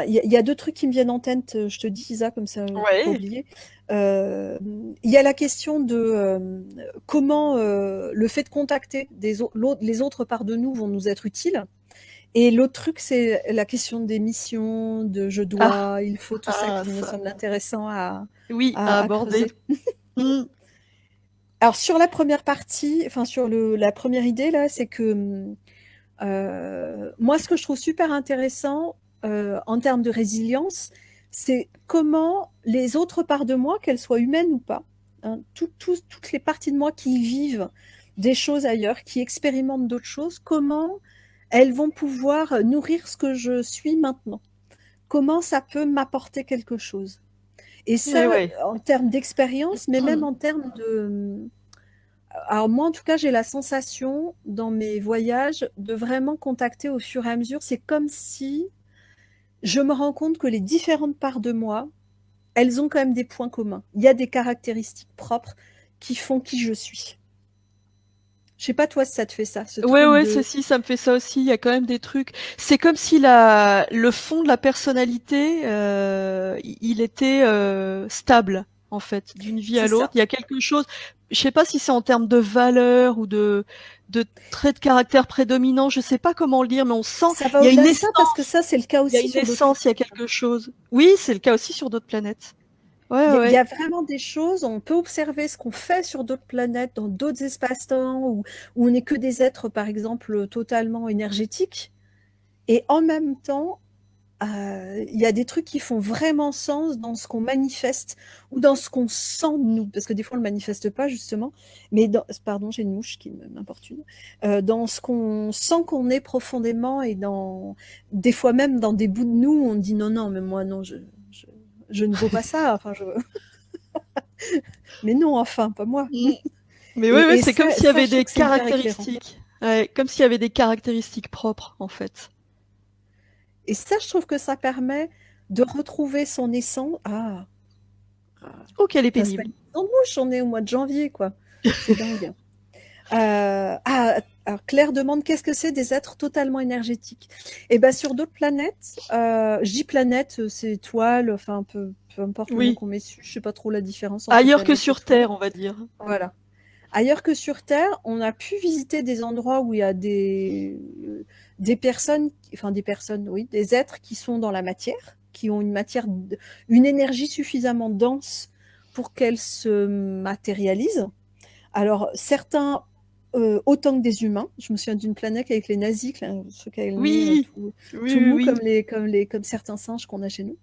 il y a deux trucs qui me viennent en tête. Je te dis, Isa, comme ça, pour pas Ouais. oublier. Il y a la question de comment le fait de contacter les autres parts de nous vont nous être utiles. Et l'autre truc, c'est la question des missions, de je Ah, dois, il faut, tout ça ah qui me ça. semble intéressant Oui, à à aborder. creuser. Mmh. Alors sur la première partie, enfin sur la première idée là, c'est que moi ce que je trouve super intéressant en termes de résilience, c'est comment les autres parts de moi, qu'elles soient humaines ou pas, hein, toutes les parties de moi qui vivent des choses ailleurs, qui expérimentent d'autres choses, comment elles vont pouvoir nourrir ce que je suis maintenant. Comment ça peut m'apporter quelque chose. Et Eh ça, ouais. en termes d'expérience, mais même en termes de... Alors moi, en tout cas, j'ai la sensation, dans mes voyages, de vraiment contacter au fur et à mesure. C'est comme si je me rends compte que les différentes parts de moi, elles ont quand même des points communs. Il y a des caractéristiques propres qui font qui je suis. Je sais pas toi si ça te fait ça, ce Ouais, truc ouais, de... ceci, ça me fait ça aussi. Il y a quand même des trucs. C'est comme si le fond de la personnalité, il était stable en fait, d'une vie à C'est l'autre. ça. Il y a quelque chose. Je sais pas si c'est en termes de valeur ou de traits de caractère prédominants. Je sais pas comment le dire, mais on sent. Ça va Il y a une au-delà de ça parce que essence. ça, c'est le cas Il y a aussi une sur d'autres essence. Il y a quelque chose. Oui, c'est le cas aussi sur d'autres planètes. Ouais, ouais, il y ouais. a vraiment des choses, on peut observer ce qu'on fait sur d'autres planètes, dans d'autres espaces-temps, où on n'est que des êtres, par exemple, totalement énergétiques. Et en même temps, il y a des trucs qui font vraiment sens dans ce qu'on manifeste ou dans ce qu'on sent de nous. Parce que des fois, on ne le manifeste pas, justement. Mais pardon, j'ai une mouche qui m'importune. Dans ce qu'on sent qu'on est profondément et des fois même dans des bouts de nous, on dit non, non, mais moi, non, je ne vaux pas ça. Enfin, mais non, enfin, pas moi. Mm. Mais ouais, ouais, Et c'est comme s'il y ça, avait je trouve des que c'est hyper éclairant. caractéristiques. Ouais, comme s'il y avait des caractéristiques propres en fait. Et ça, je trouve que ça permet de retrouver son essence. Oh, qu'elle est Ça se fait pénible. en bouche, on est au mois de janvier, quoi. C'est dingue. Alors Claire demande qu'est-ce que c'est des êtres totalement énergétiques. Et ben sur d'autres planètes, je dis planète, c'est étoile, enfin peu importe le nom Oui. qu'on met dessus, je sais pas trop la différence entre Ailleurs que planète et sur étoile. Terre, on va dire. Voilà. Ailleurs que sur Terre, on a pu visiter des endroits où il y a des personnes, enfin des personnes, oui, des êtres qui sont dans la matière, qui ont une énergie suffisamment dense pour qu'elle se matérialise. Alors certains autant que des humains. Je me souviens d'une planète avec les nazis, ceux qui avaient le nez Oui, oui, tout oui, mou oui. comme certains singes qu'on a chez nous.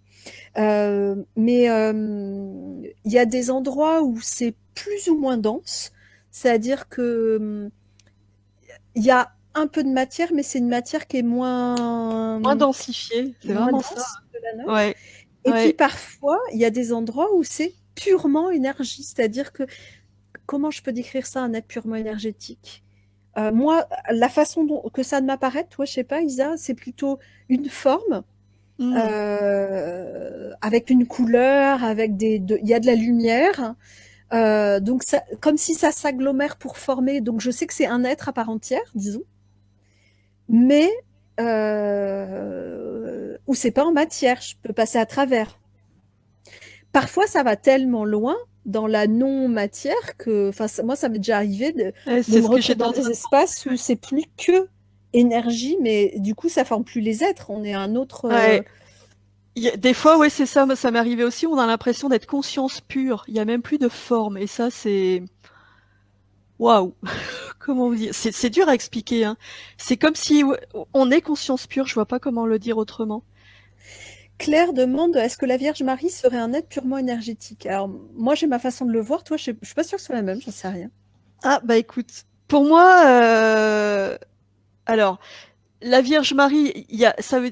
Mais il y a des endroits où c'est plus ou moins dense, c'est-à-dire que il y a un peu de matière, mais c'est une matière qui est Moins densifié, c'est moins vraiment ça. dense que la nôtre. Ouais, Et puis ouais. parfois, il y a des endroits où c'est purement énergie, c'est-à-dire que comment je peux décrire ça, un être purement énergétique? Moi, la façon que ça m'apparaît, toi, je sais pas, Isa, c'est plutôt une forme Mm. avec une couleur, il y a de la lumière. Donc, comme si ça s'agglomère pour former. Donc, je sais que c'est un être à part entière, disons, mais où c'est pas en matière, je peux passer à travers. Parfois, ça va tellement loin dans la non-matière que, enfin, moi, ça m'est déjà arrivé Ouais, de c'est me ce que retrouver j'étais dans en train des de espaces où c'est plus que énergie, mais du coup, ça forme plus les êtres. On est un autre. penser. Ouais. Des fois, ouais, c'est ça. Moi, ça m'est arrivé aussi. On a l'impression d'être conscience pure. Il y a même plus de forme. Et ça, c'est waouh. Comment vous dire? C'est dur à expliquer, hein. C'est comme si ouais, on est conscience pure. Je vois pas comment le dire autrement. Claire demande est-ce que la Vierge Marie serait un être purement énergétique? Alors, moi, j'ai ma façon de le voir. Toi, je suis pas sûre que ce soit la même, j'en sais rien. Ah, bah écoute, pour moi, alors, la Vierge Marie,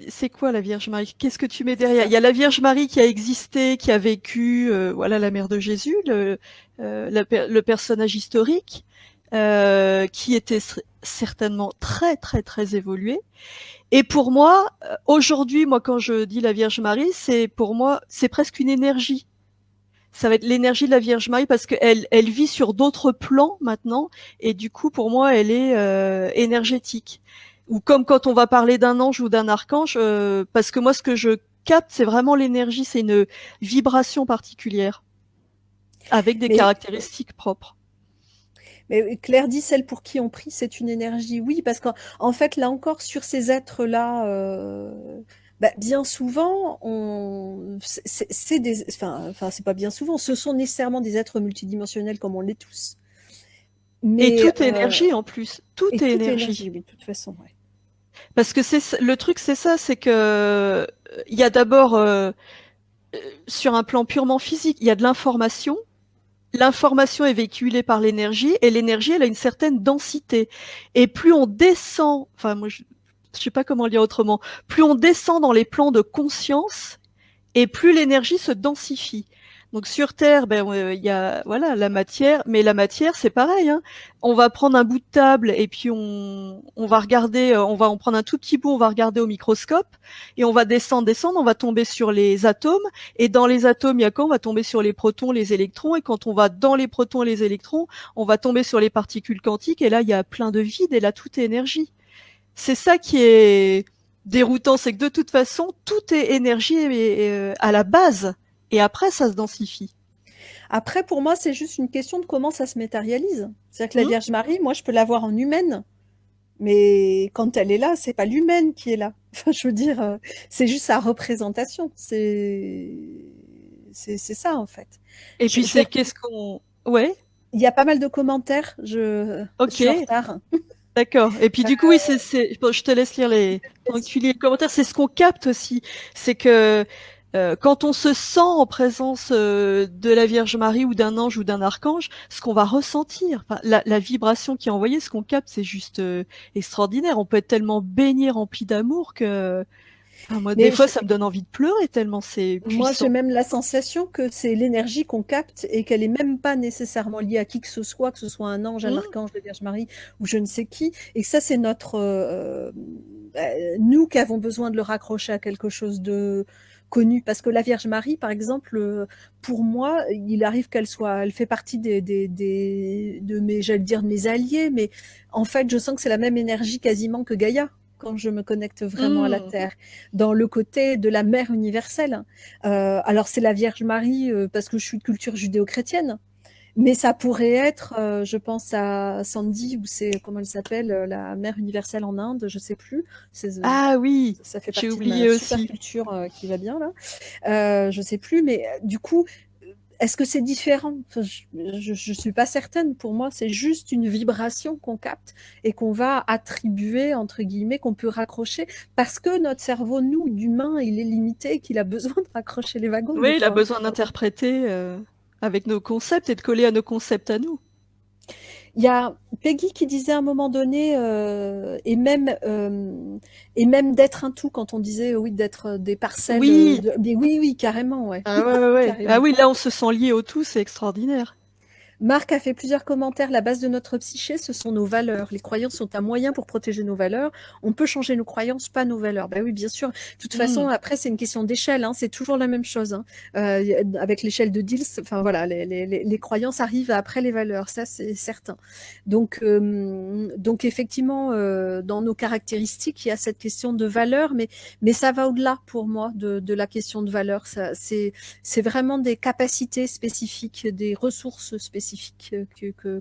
c'est quoi la Vierge Marie? Qu'est-ce que tu mets C'est derrière? Il ça. y a la Vierge Marie qui a existé, qui a vécu, voilà, la mère de Jésus, le personnage historique. qui était certainement très très très évolué. Et pour moi, aujourd'hui, moi quand je dis la Vierge Marie, c'est pour moi, c'est presque une énergie. Ça va être l'énergie de la Vierge Marie parce qu'elle vit sur d'autres plans maintenant et du coup pour moi elle est énergétique. Ou comme quand on va parler d'un ange ou d'un archange, parce que moi ce que je capte c'est vraiment l'énergie, c'est une vibration particulière avec des Mais, caractéristiques propres. mais Claire dit celle pour qui on prie, c'est une énergie. Oui, parce qu'en fait, là encore, sur ces êtres-là, bah, bien souvent, c'est des, enfin, c'est pas bien souvent, ce sont nécessairement des êtres multidimensionnels comme on l'est tous. Et Mais, tout est énergie en plus, tout et est tout est énergie. énergie, oui, de toute façon, ouais. Parce que le truc c'est ça, c'est que il y a d'abord sur un plan purement physique, il y a de l'information. L'information est véhiculée par l'énergie et l'énergie, elle a une certaine densité. Et plus on descend, enfin moi je sais pas comment le dire autrement, plus on descend dans les plans de conscience et plus l'énergie se densifie. Donc sur Terre, ben il y a voilà la matière, mais la matière c'est pareil. Hein. On va prendre un bout de table et puis on va regarder, on va en prendre un tout petit bout, on va regarder au microscope et on va descendre, on va tomber sur les atomes et dans les atomes il y a quoi? On va tomber sur les protons, les électrons et quand on va dans les protons et les électrons, on va tomber sur les particules quantiques et là il y a plein de vide et là tout est énergie. C'est ça qui est déroutant, c'est que de toute façon, tout est énergie à la base, et après ça se densifie. Après, pour moi, c'est juste une question de comment ça se matérialise. C'est-à-dire que la Mmh. Vierge Marie, moi, je peux la voir en humaine, mais quand elle est là, c'est pas l'humaine qui est là. Enfin, je veux dire, c'est juste sa représentation. C'est ça, en fait. Et puis Je vais c'est qu'est-ce qu'on... Ouais, Il y a pas mal de commentaires. Je ok, suis en retard. d'accord. Et puis du coup, oui, bon, je te laisse lire les... Pendant que tu lis les commentaires, c'est ce qu'on capte aussi. C'est que quand on se sent en présence de la Vierge Marie ou d'un ange ou d'un archange, ce qu'on va ressentir, enfin, la vibration qui est envoyée, ce qu'on capte, c'est juste extraordinaire. On peut être tellement baigné, rempli d'amour que... Enfin, moi, des Mais fois, ça me donne envie de pleurer tellement c'est moi, j'ai puissant. même la sensation que c'est l'énergie qu'on capte et qu'elle est même pas nécessairement liée à qui que ce soit un ange, un Mmh. archange, la Vierge Marie ou je ne sais qui. Et que ça, c'est notre nous qui avons besoin de le raccrocher à quelque chose de connu. Parce que la Vierge Marie, par exemple, pour moi, il arrive elle fait partie de mes, j'allais dire de mes alliés, mais en fait, je sens que c'est la même énergie quasiment que Gaïa quand je me connecte vraiment à la Mmh. Terre, dans le côté de la mère universelle. Alors c'est la Vierge Marie parce que je suis de culture judéo-chrétienne, mais ça pourrait être, je pense à Sandy, ou c'est, comment elle s'appelle, la mère universelle en Inde, je sais plus. Ah oui, Ça fait j'ai partie de ma oublié super aussi. culture qui va bien là. Je sais plus, mais du coup, est-ce que c'est différent? Enfin, je suis pas certaine. Pour moi, c'est juste une vibration qu'on capte et qu'on va attribuer, entre guillemets, qu'on peut raccrocher parce que notre cerveau, nous, d'humain, il est limité et qu'il a besoin de raccrocher les wagons des Oui, il a fois. besoin d'interpréter avec nos concepts et de coller à nos concepts à nous. Il y a Peggy qui disait à un moment donné, et même d'être un tout, quand on disait oui, d'être des parcelles. Oui, Mais oui, oui, carrément, ouais. ah ouais, ouais, ouais. Ah Carrément. oui, là on se sent lié au tout, c'est extraordinaire. Marc a fait plusieurs commentaires. La base de notre psyché, ce sont nos valeurs. Les croyances sont un moyen pour protéger nos valeurs. On peut changer nos croyances, pas nos valeurs. Ben oui, bien sûr. De toute façon, Mm. après, c'est une question d'échelle. Hein. C'est toujours la même chose. Hein. Avec l'échelle de Diels, enfin voilà, les croyances arrivent après les valeurs. Ça, c'est certain. Donc effectivement, dans nos caractéristiques, il y a cette question de valeur, mais ça va au-delà pour moi de la question de valeur. C'est vraiment des capacités spécifiques, des ressources spécifiques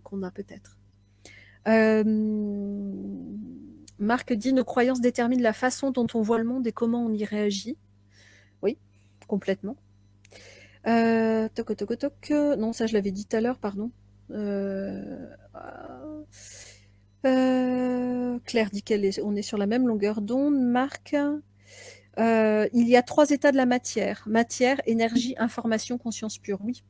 qu'on a peut-être. Marc dit, nos croyances déterminent la façon dont on voit le monde et comment on y réagit. Oui, complètement. Toc, toc, toc. Non, ça je l'avais dit tout à l'heure, pardon. Claire dit on est sur la même longueur d'onde. Marc, il y a 3 états de la matière. Matière, énergie, information, conscience pure. Oui.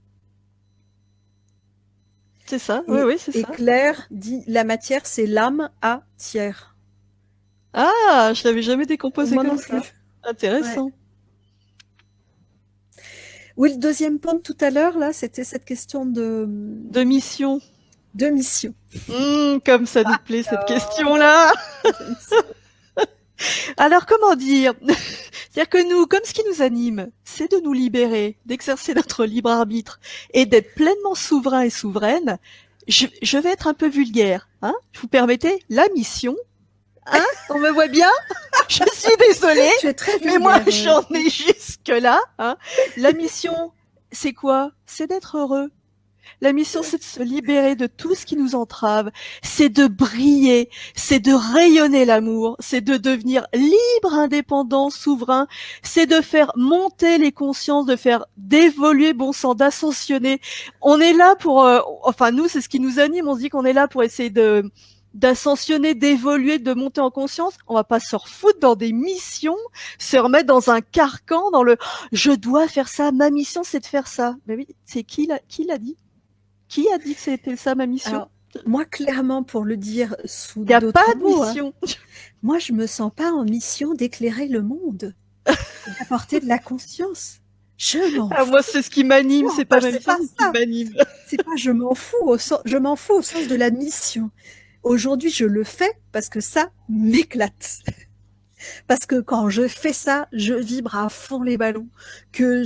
C'est ça, oui, oui, c'est Et ça. Claire dit la matière, c'est l'âme à tiers. Ah, je l'avais jamais décomposé Moi comme non ça. plus. Ouais. Intéressant. Oui, le deuxième point de tout à l'heure, là, c'était cette question De mission. de mission. Comme ça nous plaît cette question-là. Alors, comment dire? C'est-à-dire que nous, comme ce qui nous anime, c'est de nous libérer, d'exercer notre libre arbitre et d'être pleinement souverain et souveraine, je vais être un peu vulgaire. Hein, vous permettez? La mission. Hein, on me voit bien? Je suis désolée, Tu es très mais moi, vulgaire, j'en ai jusque-là. Hein. La mission, c'est quoi? C'est d'être heureux. La mission, c'est de se libérer de tout ce qui nous entrave, c'est de briller, c'est de rayonner l'amour, c'est de devenir libre, indépendant, souverain, c'est de faire monter les consciences, de faire d'évoluer, bon sang, d'ascensionner. On est là pour, enfin nous, c'est ce qui nous anime, on se dit qu'on est là pour essayer d'ascensionner, d'évoluer, de monter en conscience. On va pas se refoutre dans des missions, se remettre dans un carcan, dans le je dois faire ça, ma mission c'est de faire ça. Mais oui, c'est qui l'a dit? Qui a dit que c'était ça ma mission? Alors, moi, clairement, pour le dire sous Il n'y a d'autres pas de mots, hein, mission. moi, je me sens pas en mission d'éclairer le monde, d'apporter de la conscience. Je m'en Ah, fous. moi, c'est ce qui m'anime, c'est pas ma C'est mission, pas c'est ce ça. qui m'anime. C'est pas je m'en fous au sens de la mission. Aujourd'hui, je le fais parce que ça m'éclate. Parce que quand je fais ça, je vibre à fond les ballons, que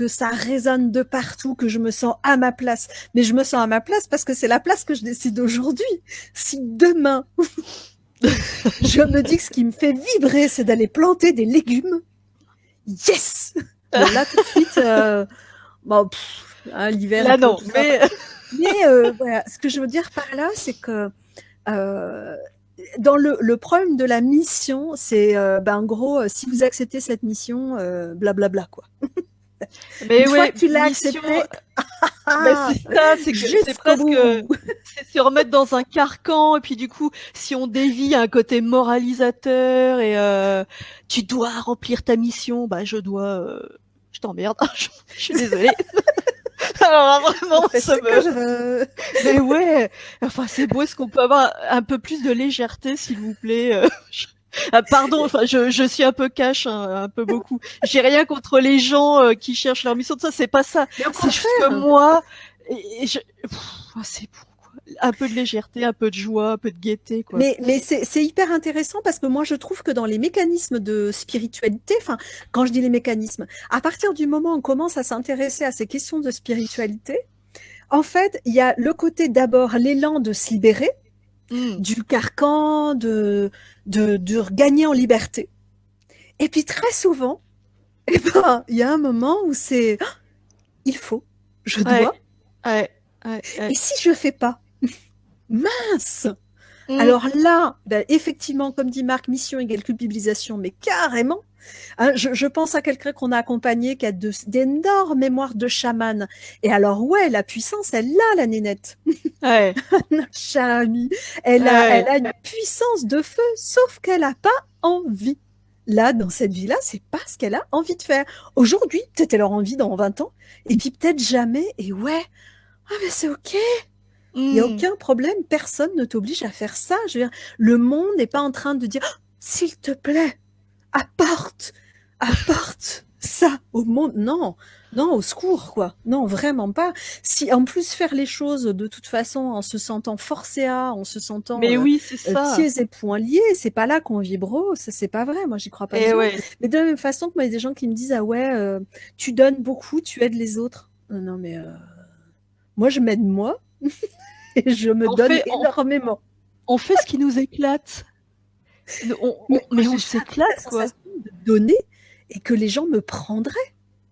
ça résonne de partout, que je me sens à ma place. Mais je me sens à ma place parce que c'est la place que je décide aujourd'hui. Si demain, je me dis que ce qui me fait vibrer, c'est d'aller planter des légumes, yes! Bon, là, tout de suite, bon, hein, l'hiver. Là, non, mais... Voilà, ce que je veux dire par là, c'est que dans le problème de la mission, c'est en gros, si vous acceptez cette mission, blablabla, quoi. Mais une ouais, fois que tu l'as mission... accepté, c'est ça, c'est que c'est presque... C'est se remettre dans un carcan, et puis du coup, si on dévie à un côté moralisateur, et tu dois remplir ta mission, bah je dois... Je t'emmerde, je suis désolée. Alors vraiment, ça me... Mais ouais, enfin c'est beau, est-ce qu'on peut avoir un peu plus de légèreté, s'il vous plaît? Pardon, enfin je suis un peu cash, un peu beaucoup. J'ai rien contre les gens qui cherchent leur mission, de ça, c'est pas ça. C'est juste que moi, c'est pour quoi. Un peu de légèreté, un peu de joie, un peu de gaieté, quoi. Mais c'est hyper intéressant parce que moi je trouve que dans les mécanismes de spiritualité, enfin quand je dis les mécanismes, à partir du moment où on commence à s'intéresser à ces questions de spiritualité, en fait il y a le côté d'abord l'élan de se libérer du carcan, de gagner en liberté. Et puis très souvent, il y a un moment où c'est il faut, je dois. Et si je fais pas, mince. Alors là, effectivement, comme dit Marc, mission égale culpabilisation, mais carrément. Hein, je pense à quelqu'un qu'on a accompagné qui a d'énormes mémoires de chaman. Et alors, ouais, la puissance, elle l'a, la nénette. Notre chère amie. Elle a une puissance de feu, sauf qu'elle n'a pas envie. Là, dans cette vie-là, c'est pas ce qu'elle a envie de faire. Aujourd'hui, peut-être elle aura envie dans 20 ans, et puis peut-être jamais. Et ouais, mais c'est OK. Il n'y a aucun problème, personne ne t'oblige à faire ça. Je veux dire, le monde n'est pas en train de dire oh, s'il te plaît, apporte ça au monde. Non, au secours, quoi. Non, vraiment pas. Si en plus faire les choses de toute façon en se sentant forcé en se sentant oui, c'est ça. pieds et poings liés, c'est pas là qu'on vibre. Ça, c'est pas vrai. Moi, j'y crois pas. Mais de la même façon que moi, il y a des gens qui me disent ah ouais, tu donnes beaucoup, tu aides les autres. Non, mais moi, je m'aide moi. Et je me donne énormément. On fait ce qui nous éclate. Mais on s'éclate, quoi. De donner et que les gens me prendraient.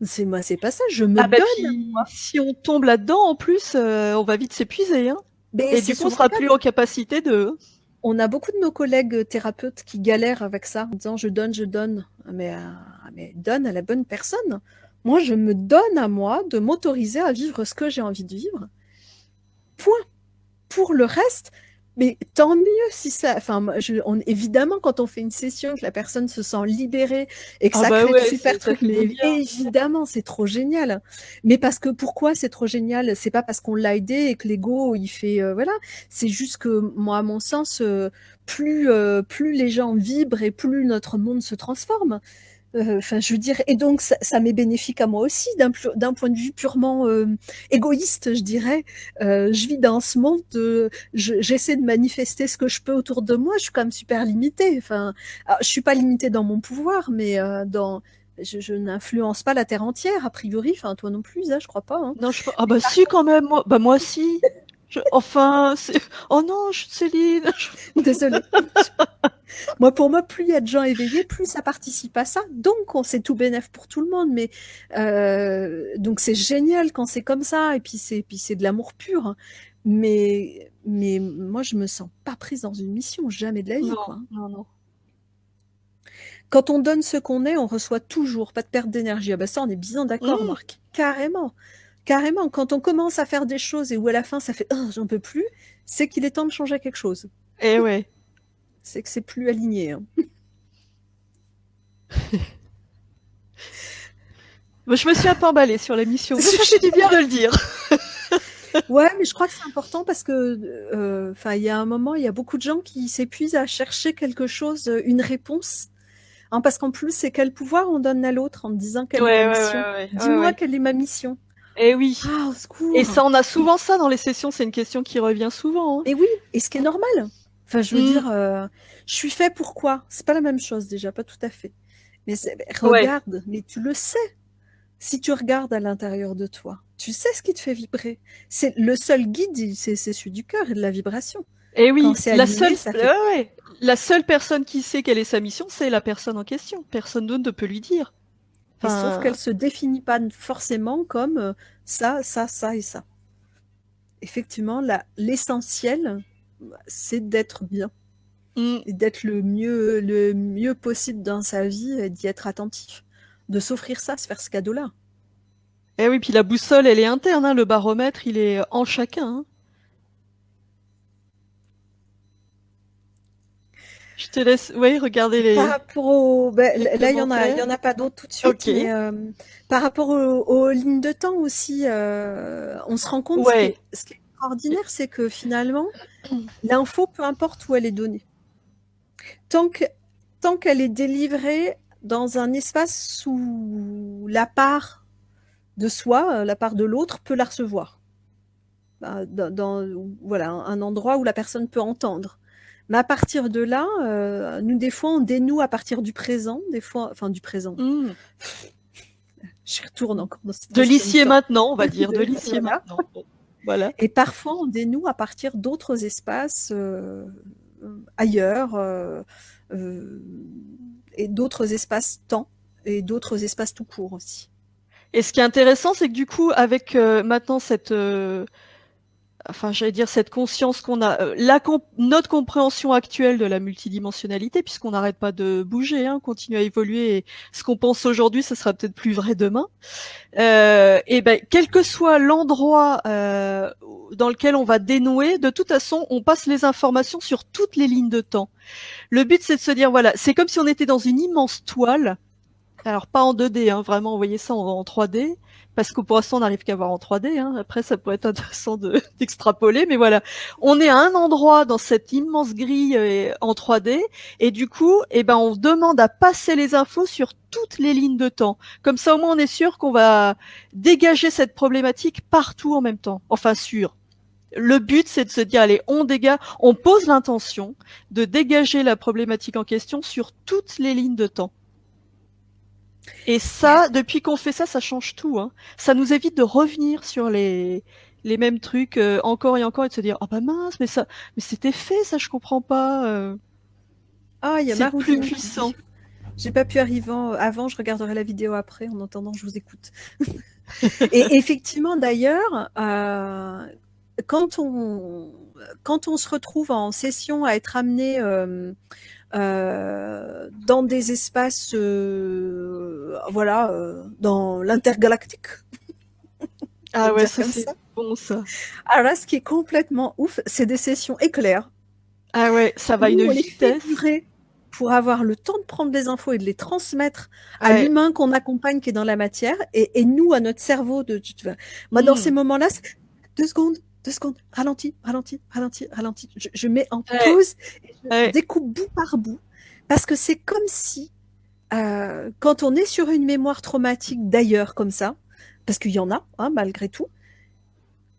C'est pas ça. Je me donne. Moi. Si on tombe là-dedans, en plus, on va vite s'épuiser. Hein. Et du coup, on sera plus en capacité de... On a beaucoup de nos collègues thérapeutes qui galèrent avec ça, en disant je donne. Mais donne à la bonne personne. Moi, je me donne à moi de m'autoriser à vivre ce que j'ai envie de vivre. Point. Pour le reste, mais tant mieux si ça. Enfin, évidemment, quand on fait une session, que la personne se sent libérée et que ça crée de super trucs, mais évidemment, c'est trop génial. Mais parce que pourquoi c'est trop génial? C'est pas parce qu'on l'a aidé et que l'ego il fait voilà. C'est juste que moi, à mon sens, plus les gens vibrent et plus notre monde se transforme. Enfin, je veux dire, et donc ça m'est bénéfique à moi aussi, d'un point de vue purement égoïste, je dirais. Je vis dans ce monde, j'essaie de manifester ce que je peux autour de moi. Je suis quand même super limitée. Enfin, alors, je suis pas limitée dans mon pouvoir, mais je n'influence pas la terre entière a priori. Enfin, toi non plus, Isa, je crois pas. Hein. Non, ah bah si, quand même, moi, bah moi si. Enfin, oh non, Céline. Désolée. Pour moi, plus il y a de gens éveillés, plus ça participe à ça. Donc, c'est tout bénef pour tout le monde. Mais donc, c'est génial quand c'est comme ça. Et puis, c'est de l'amour pur. Hein. Mais moi, je me sens pas prise dans une mission, jamais de la vie, quoi. Non, non. Quand on donne ce qu'on est, on reçoit toujours, pas de perte d'énergie. Ah bah ça, on est bien d'accord, Marc. Carrément. Carrément. Quand on commence à faire des choses et où à la fin, ça fait oh, j'en peux plus, c'est qu'il est temps de changer quelque chose. Eh ouais. C'est que c'est plus aligné. Hein. Je me suis un peu emballée sur l'émission. Ça fait du bien de le dire. Ouais, mais je crois que c'est important parce que, il y a un moment, il y a beaucoup de gens qui s'épuisent à chercher quelque chose, une réponse. Hein, parce qu'en plus, c'est quel pouvoir on donne à l'autre en disant quelle est ma mission. Dis-moi quelle est ma mission. Eh oui. Ah, au secours. Et ça, on a souvent ça dans les sessions. C'est une question qui revient souvent. Hein. Et oui, et ce qui est normal. Enfin, je veux dire, je suis fait pour quoi? C'est pas la même chose déjà, pas tout à fait. Mais regarde, mais tu le sais. Si tu regardes à l'intérieur de toi, tu sais ce qui te fait vibrer. C'est le seul guide, c'est celui du cœur et de la vibration. Et oui, quand c'est aligné, ça fait... la seule personne qui sait quelle est sa mission, c'est la personne en question. Personne d'autre ne peut lui dire. Enfin... Sauf qu'elle se définit pas forcément comme ça, ça, ça et ça. Effectivement, l'essentiel, c'est d'être bien. Et d'être le mieux possible dans sa vie et d'y être attentif. De s'offrir ça, se faire ce cadeau-là. Eh oui, puis la boussole, elle est interne, hein, le baromètre, il est en chacun. Hein. Je te laisse, regarder les. Par rapport au, là, il y en a pas d'autres tout de suite, okay. Mais par rapport aux lignes de temps aussi, on se rend compte, ce qui est extraordinaire, c'est que finalement, l'info, peu importe où elle est donnée, tant qu'elle est délivrée dans un espace où la part de soi, la part de l'autre peut la recevoir. Voilà, un endroit où la personne peut entendre. Mais à partir de là, nous, des fois, on dénoue à partir du présent, des fois, enfin du présent. Je retourne encore dans cette de l'ici et maintenant, on va dire, de l'ici et maintenant. Voilà. Et parfois, on dénoue à partir d'autres espaces ailleurs, et d'autres espaces-temps, et d'autres espaces tout court aussi. Et ce qui est intéressant, c'est que du coup, avec maintenant cette, cette conscience qu'on a, notre compréhension actuelle de la multidimensionnalité, puisqu'on n'arrête pas de bouger, hein, continue à évoluer, et ce qu'on pense aujourd'hui, ça sera peut-être plus vrai demain. Et ben, quel que soit l'endroit dans lequel on va dénouer, de toute façon, on passe les informations sur toutes les lignes de temps. Le but, c'est de se dire, voilà, c'est comme si on était dans une immense toile. Alors pas en 2D, hein, vraiment, vous voyez ça en 3D, parce que pour l'instant on n'arrive qu'à voir en 3D, hein. Après ça pourrait être intéressant d'extrapoler, mais voilà, on est à un endroit dans cette immense grille en 3D, et du coup, on demande à passer les infos sur toutes les lignes de temps. Comme ça au moins on est sûr qu'on va dégager cette problématique partout en même temps, enfin sûr. Le but, c'est de se dire, allez, on pose l'intention de dégager la problématique en question sur toutes les lignes de temps. Et ça, depuis qu'on fait ça, ça change tout. Hein. Ça nous évite de revenir sur les mêmes trucs encore et encore et de se dire oh bah mince, mais c'était fait, ça je comprends pas. Ah, il y a c'est plus puissant. J'ai pas pu arriver avant, je regarderai la vidéo après. En attendant, je vous écoute. Et effectivement, d'ailleurs, quand on se retrouve en session à être amené dans des espaces, dans l'intergalactique. Ah ouais, ça c'est bon ça. Alors là, ce qui est complètement ouf, c'est des sessions éclairs. Ah ouais, ça va une vitesse. Pour avoir le temps de prendre des infos et de les transmettre à l'humain qu'on accompagne qui est dans la matière et nous à notre cerveau. Moi, dans ces moments-là, 2 secondes, ralentis. Je mets en pause, je découpe bout par bout parce que c'est comme si quand on est sur une mémoire traumatique d'ailleurs comme ça, parce qu'il y en a, hein, malgré tout,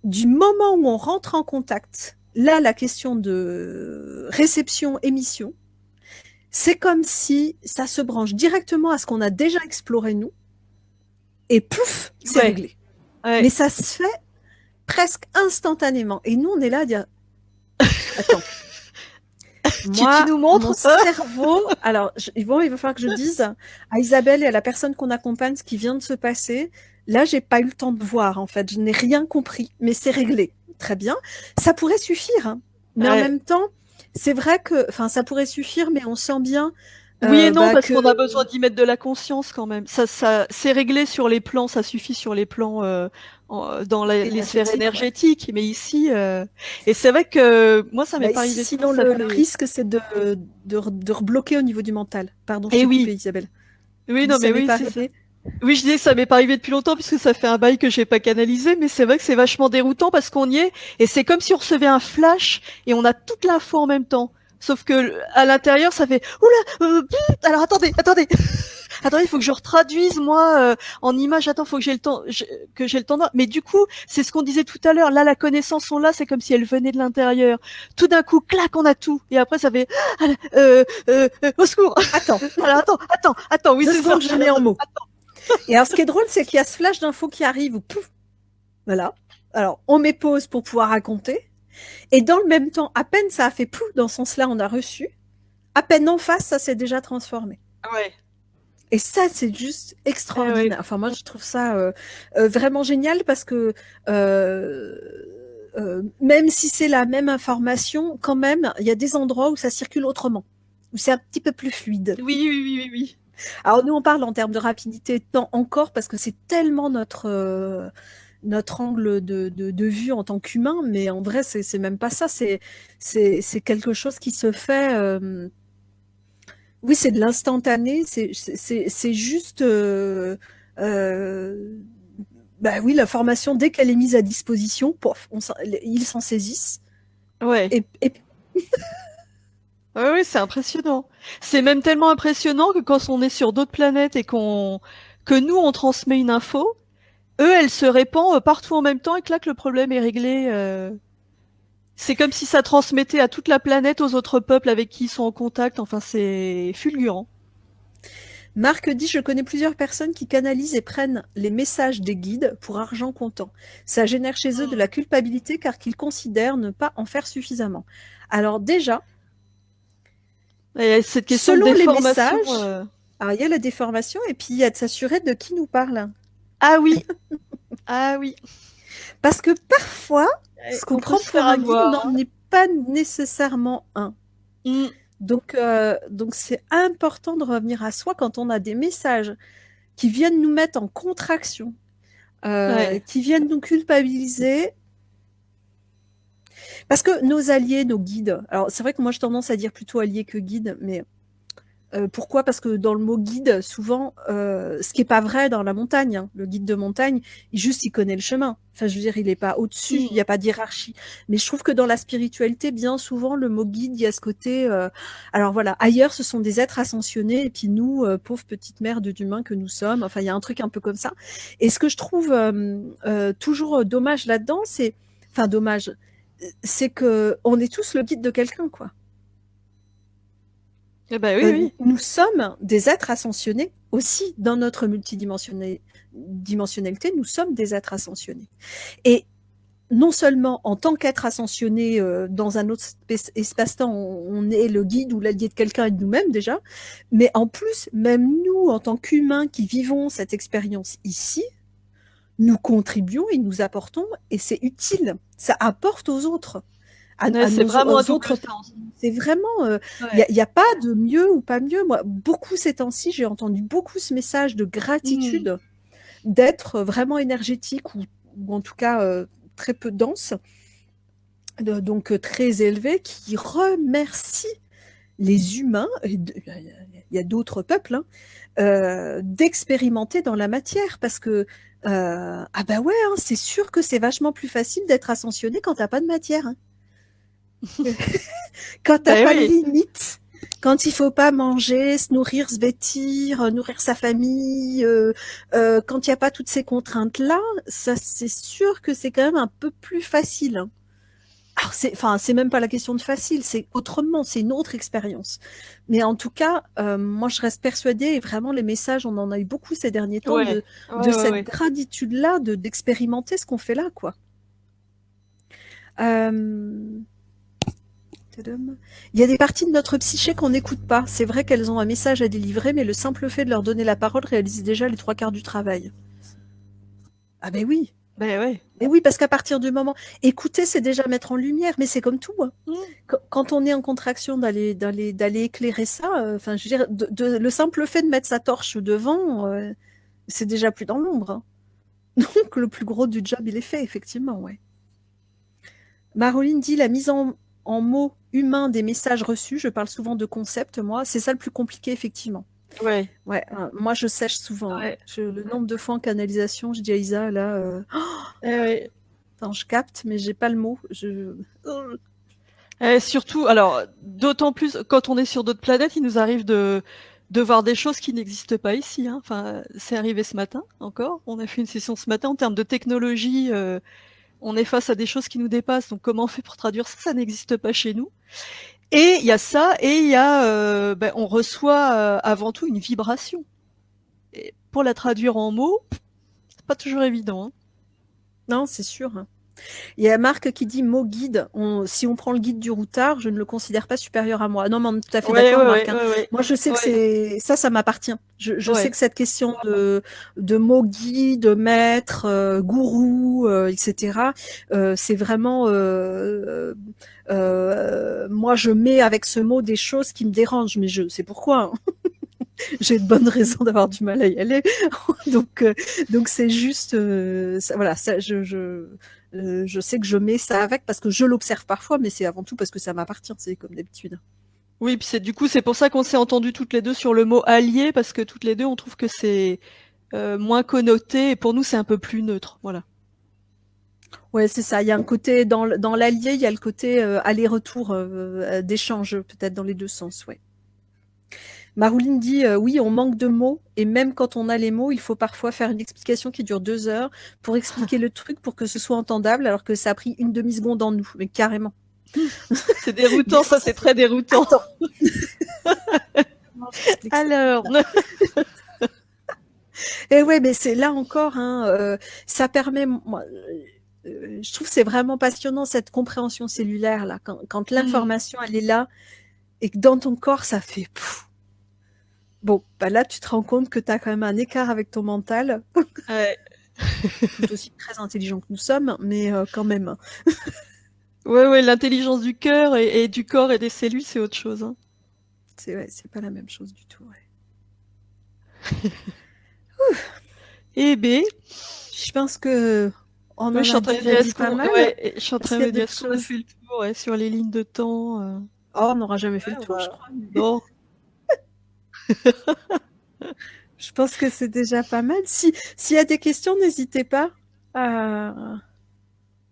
du moment où on rentre en contact, là, la question de réception-émission, c'est comme si ça se branche directement à ce qu'on a déjà exploré nous, et pouf, c'est Ouais. réglé. Ouais. Mais ça se fait presque instantanément. Et nous, on est là à dire, attends, Tu nous montres mon cerveau, alors, bon, il va falloir que je dise à Isabelle et à la personne qu'on accompagne ce qui vient de se passer. Là, j'ai pas eu le temps de voir, en fait. Je n'ai rien compris, mais c'est réglé. Très bien. Ça pourrait suffire, hein. Mais en Ouais. même temps, c'est vrai que, enfin, ça pourrait suffire, mais on sent bien Oui et non, parce que qu'on a besoin d'y mettre de la conscience quand même. Ça, c'est réglé sur les plans, ça suffit sur les plans dans les sphères énergétique, ouais. énergétiques. Mais ici, et c'est vrai que moi, ça m'est pas Ici, arrivé ça. sinon, Ça le fait. risque, c'est de rebloquer au niveau du mental. Pardon, je Et t'ai oui, coupé, Isabelle. oui, Tu dis, non, ça mais m'est oui, pas c'est ça. arrivé. Oui, je disais que ça m'est pas arrivé depuis longtemps puisque ça fait un bail que j'ai pas canalisé, mais c'est vrai que c'est vachement déroutant parce qu'on y est et c'est comme si on recevait un flash et on a toute l'info en même temps. Sauf que à l'intérieur, ça fait oula. Alors attendez. Attendez, il faut que je retraduise moi en image. Attends, faut que j'ai le temps, que j'ai le temps. Mais du coup, c'est ce qu'on disait tout à l'heure. Là, la connaissance sont là, c'est comme si elle venait de l'intérieur. Tout d'un coup, clac, on a tout. Et après, ça fait au secours. Attends, Alors attends. Oui, 2 c'est ça. secondes, je mets en mots. Et alors, ce qui est drôle, c'est qu'il y a ce flash d'infos qui arrive, ou pouf, voilà. Alors, on met pause pour pouvoir raconter. Et dans le même temps, à peine ça a fait pouf, dans ce sens-là, on a reçu. À peine en face, ça s'est déjà transformé. Ouais. Et ça, c'est juste Ouais. extraordinaire. Enfin, moi, je trouve ça vraiment génial parce que même si c'est la même information, quand même, il y a des endroits où ça circule autrement, où c'est un petit peu plus fluide. Oui. Alors, nous, on parle en termes de rapidité de temps encore parce que c'est tellement notre angle de vue en tant qu'humain, mais en vrai, c'est même pas ça. C'est quelque chose qui se fait. Oui, c'est de l'instantané. C'est juste. Bah oui, l'information, dès qu'elle est mise à disposition, pof, ils s'en saisissent. Ouais. Et Ouais, c'est impressionnant. C'est même tellement impressionnant que quand on est sur d'autres planètes et que nous on transmet une info, eux elle se répand partout en même temps et clac le problème est réglé. C'est comme si ça transmettait à toute la planète, aux autres peuples avec qui ils sont en contact. Enfin, c'est fulgurant. Marc dit, je connais plusieurs personnes qui canalisent et prennent les messages des guides pour argent comptant. Ça génère chez eux de la culpabilité car qu'ils considèrent ne pas en faire suffisamment. Alors déjà, Et cette question de selon les déformation. messages, alors il y a la déformation et puis il y a de s'assurer de qui nous parle. Ah oui, ah oui. Parce que parfois, ce qu'on On peut prend se pour faire un guide avoir. n'en est pas nécessairement un. Mm. Donc c'est important de revenir à soi quand on a des messages qui viennent nous mettre en contraction, Ouais. qui viennent nous culpabiliser. Parce que nos alliés, nos guides, alors c'est vrai que moi j'ai tendance à dire plutôt alliés que guides, mais pourquoi? Parce que dans le mot guide, souvent, ce qui n'est pas vrai dans la montagne, hein, le guide de montagne, il connaît le chemin. Enfin, je veux dire, il n'est pas au-dessus, il n'y a pas de hiérarchie. Mais je trouve que dans la spiritualité, bien souvent, le mot guide, il y a ce côté. Alors voilà, ailleurs, ce sont des êtres ascensionnés, et puis nous, pauvres petites merdes d'humains que nous sommes. Enfin, il y a un truc un peu comme ça. Et ce que je trouve toujours dommage là-dedans, enfin dommage, c'est que on est tous le guide de quelqu'un, quoi. Eh ben oui. Nous sommes des êtres ascensionnés aussi dans notre dimensionnalité, nous sommes des êtres ascensionnés. Et non seulement en tant qu'être ascensionné dans un autre espace-temps, on est le guide ou l'allié de quelqu'un et de nous-mêmes déjà, mais en plus, même nous, en tant qu'humains qui vivons cette expérience ici, nous contribuons et nous apportons, et c'est utile, ça apporte aux autres. Ouais, c'est vraiment un Aux double autres. sens. C'est vraiment, Ouais. y a pas de mieux ou pas mieux. Moi, beaucoup ces temps-ci, j'ai entendu beaucoup ce message de Mm. gratitude, d'être vraiment énergétique ou en tout cas très peu dense, donc très élevé, qui remercie les humains, il y a d'autres peuples, hein, d'expérimenter dans la matière parce que ah bah ouais, hein, c'est sûr que c'est vachement plus facile d'être ascensionné quand t'as pas de matière. Hein. Quand t'as Ben pas de oui. limite. Quand il faut pas manger, se nourrir, se vêtir, nourrir sa famille, quand il y a pas toutes ces contraintes-là, ça c'est sûr que c'est quand même un peu plus facile, hein. Alors c'est même pas la question de facile, c'est autrement, c'est une autre expérience. Mais en tout cas, moi je reste persuadée et vraiment les messages, on en a eu beaucoup ces derniers temps Ouais, de ouais, ouais, cette ouais. gratitude-là, d'expérimenter ce qu'on fait là, quoi. Hem Tadam. Il y a des parties de notre psyché qu'on n'écoute pas. C'est vrai qu'elles ont un message à délivrer, mais le simple fait de leur donner la parole réalise déjà les 3/4 du travail. Ah ben oui, Ben ouais. mais oui, parce qu'à partir du moment écouter, c'est déjà mettre en lumière, mais c'est comme tout, hein. Mmh. Quand on est en contraction d'aller éclairer ça, enfin, je veux dire, le simple fait de mettre sa torche devant, c'est déjà plus dans l'ombre, hein. Donc le plus gros du job, il est fait, effectivement, ouais. Maroline dit la mise en mots humains des messages reçus. Je parle souvent de concepts, moi. C'est ça le plus compliqué, effectivement. Ouais. Ouais, moi, je sèche souvent, hein. Ouais. Le nombre de fois en canalisation, je dis à Isa, là, Ouais. attends, je capte, mais j'ai pas le mot. Surtout, alors, d'autant plus quand on est sur d'autres planètes, il nous arrive de voir des choses qui n'existent pas ici, hein. Enfin, c'est arrivé ce matin encore. On a fait une session ce matin en termes de technologie. On est face à des choses qui nous dépassent. Donc, comment on fait pour traduire ça? Ça n'existe pas chez nous. Et il y a ça, et il y a, on reçoit avant tout une vibration. Et pour la traduire en mots, c'est pas toujours évident, hein. Non, c'est sûr, hein. Il y a Marc qui dit mot guide. Si on prend le guide du routard, je ne le considère pas supérieur à moi. Non, mais on est tout à fait Ouais, d'accord, ouais, Marc, ouais, hein. ouais, ouais. Moi, je sais que Ouais, ça m'appartient. Je sais ouais. que cette question de mot guide, maître, gourou, etc., c'est vraiment, moi, je mets avec ce mot des choses qui me dérangent, mais je sais pourquoi, hein. J'ai de bonnes raisons d'avoir du mal à y aller. Donc c'est juste, voilà, ça, je sais que je mets ça avec parce que je l'observe parfois, mais c'est avant tout parce que ça m'appartient, c'est comme d'habitude. Oui, puis c'est pour ça qu'on s'est entendu toutes les deux sur le mot allié, parce que toutes les deux, on trouve que c'est moins connoté, et pour nous, c'est un peu plus neutre. Voilà. Ouais, c'est ça. Il y a un côté dans l'allié, il y a le côté aller-retour d'échange, peut-être dans les deux sens, ouais. Marouline dit oui, on manque de mots et même quand on a les mots, il faut parfois faire une explication qui dure 2 heures pour expliquer le truc pour que ce soit entendable, alors que ça a pris une demi-seconde en nous, mais carrément. C'est déroutant, ça, c'est très déroutant. Attends. Alors, Et ouais, mais c'est là encore, hein, ça permet, moi, je trouve que c'est vraiment passionnant cette compréhension cellulaire là, quand l'information elle est là et que dans ton corps ça fait pfff. Bon, bah là tu te rends compte que tu as quand même un écart avec ton mental, ouais. tout aussi très intelligent que nous sommes, mais quand même. Ouais, l'intelligence du cœur et du corps et des cellules, c'est autre chose, hein. C'est pas la même chose du tout. Ouais. Eh ben, Je pense que on ouais, en je suis a en train de déjà dire, dit pas mal. je suis en Est-ce train qu'il de y a me dire, d'autres est-ce qu'on a choses? fait le tour, ouais, sur les lignes de temps, Oh, on n'aura jamais fait le ouais, tour, je crois. non. Je pense que c'est déjà pas mal. S'il y a des questions, n'hésitez pas à,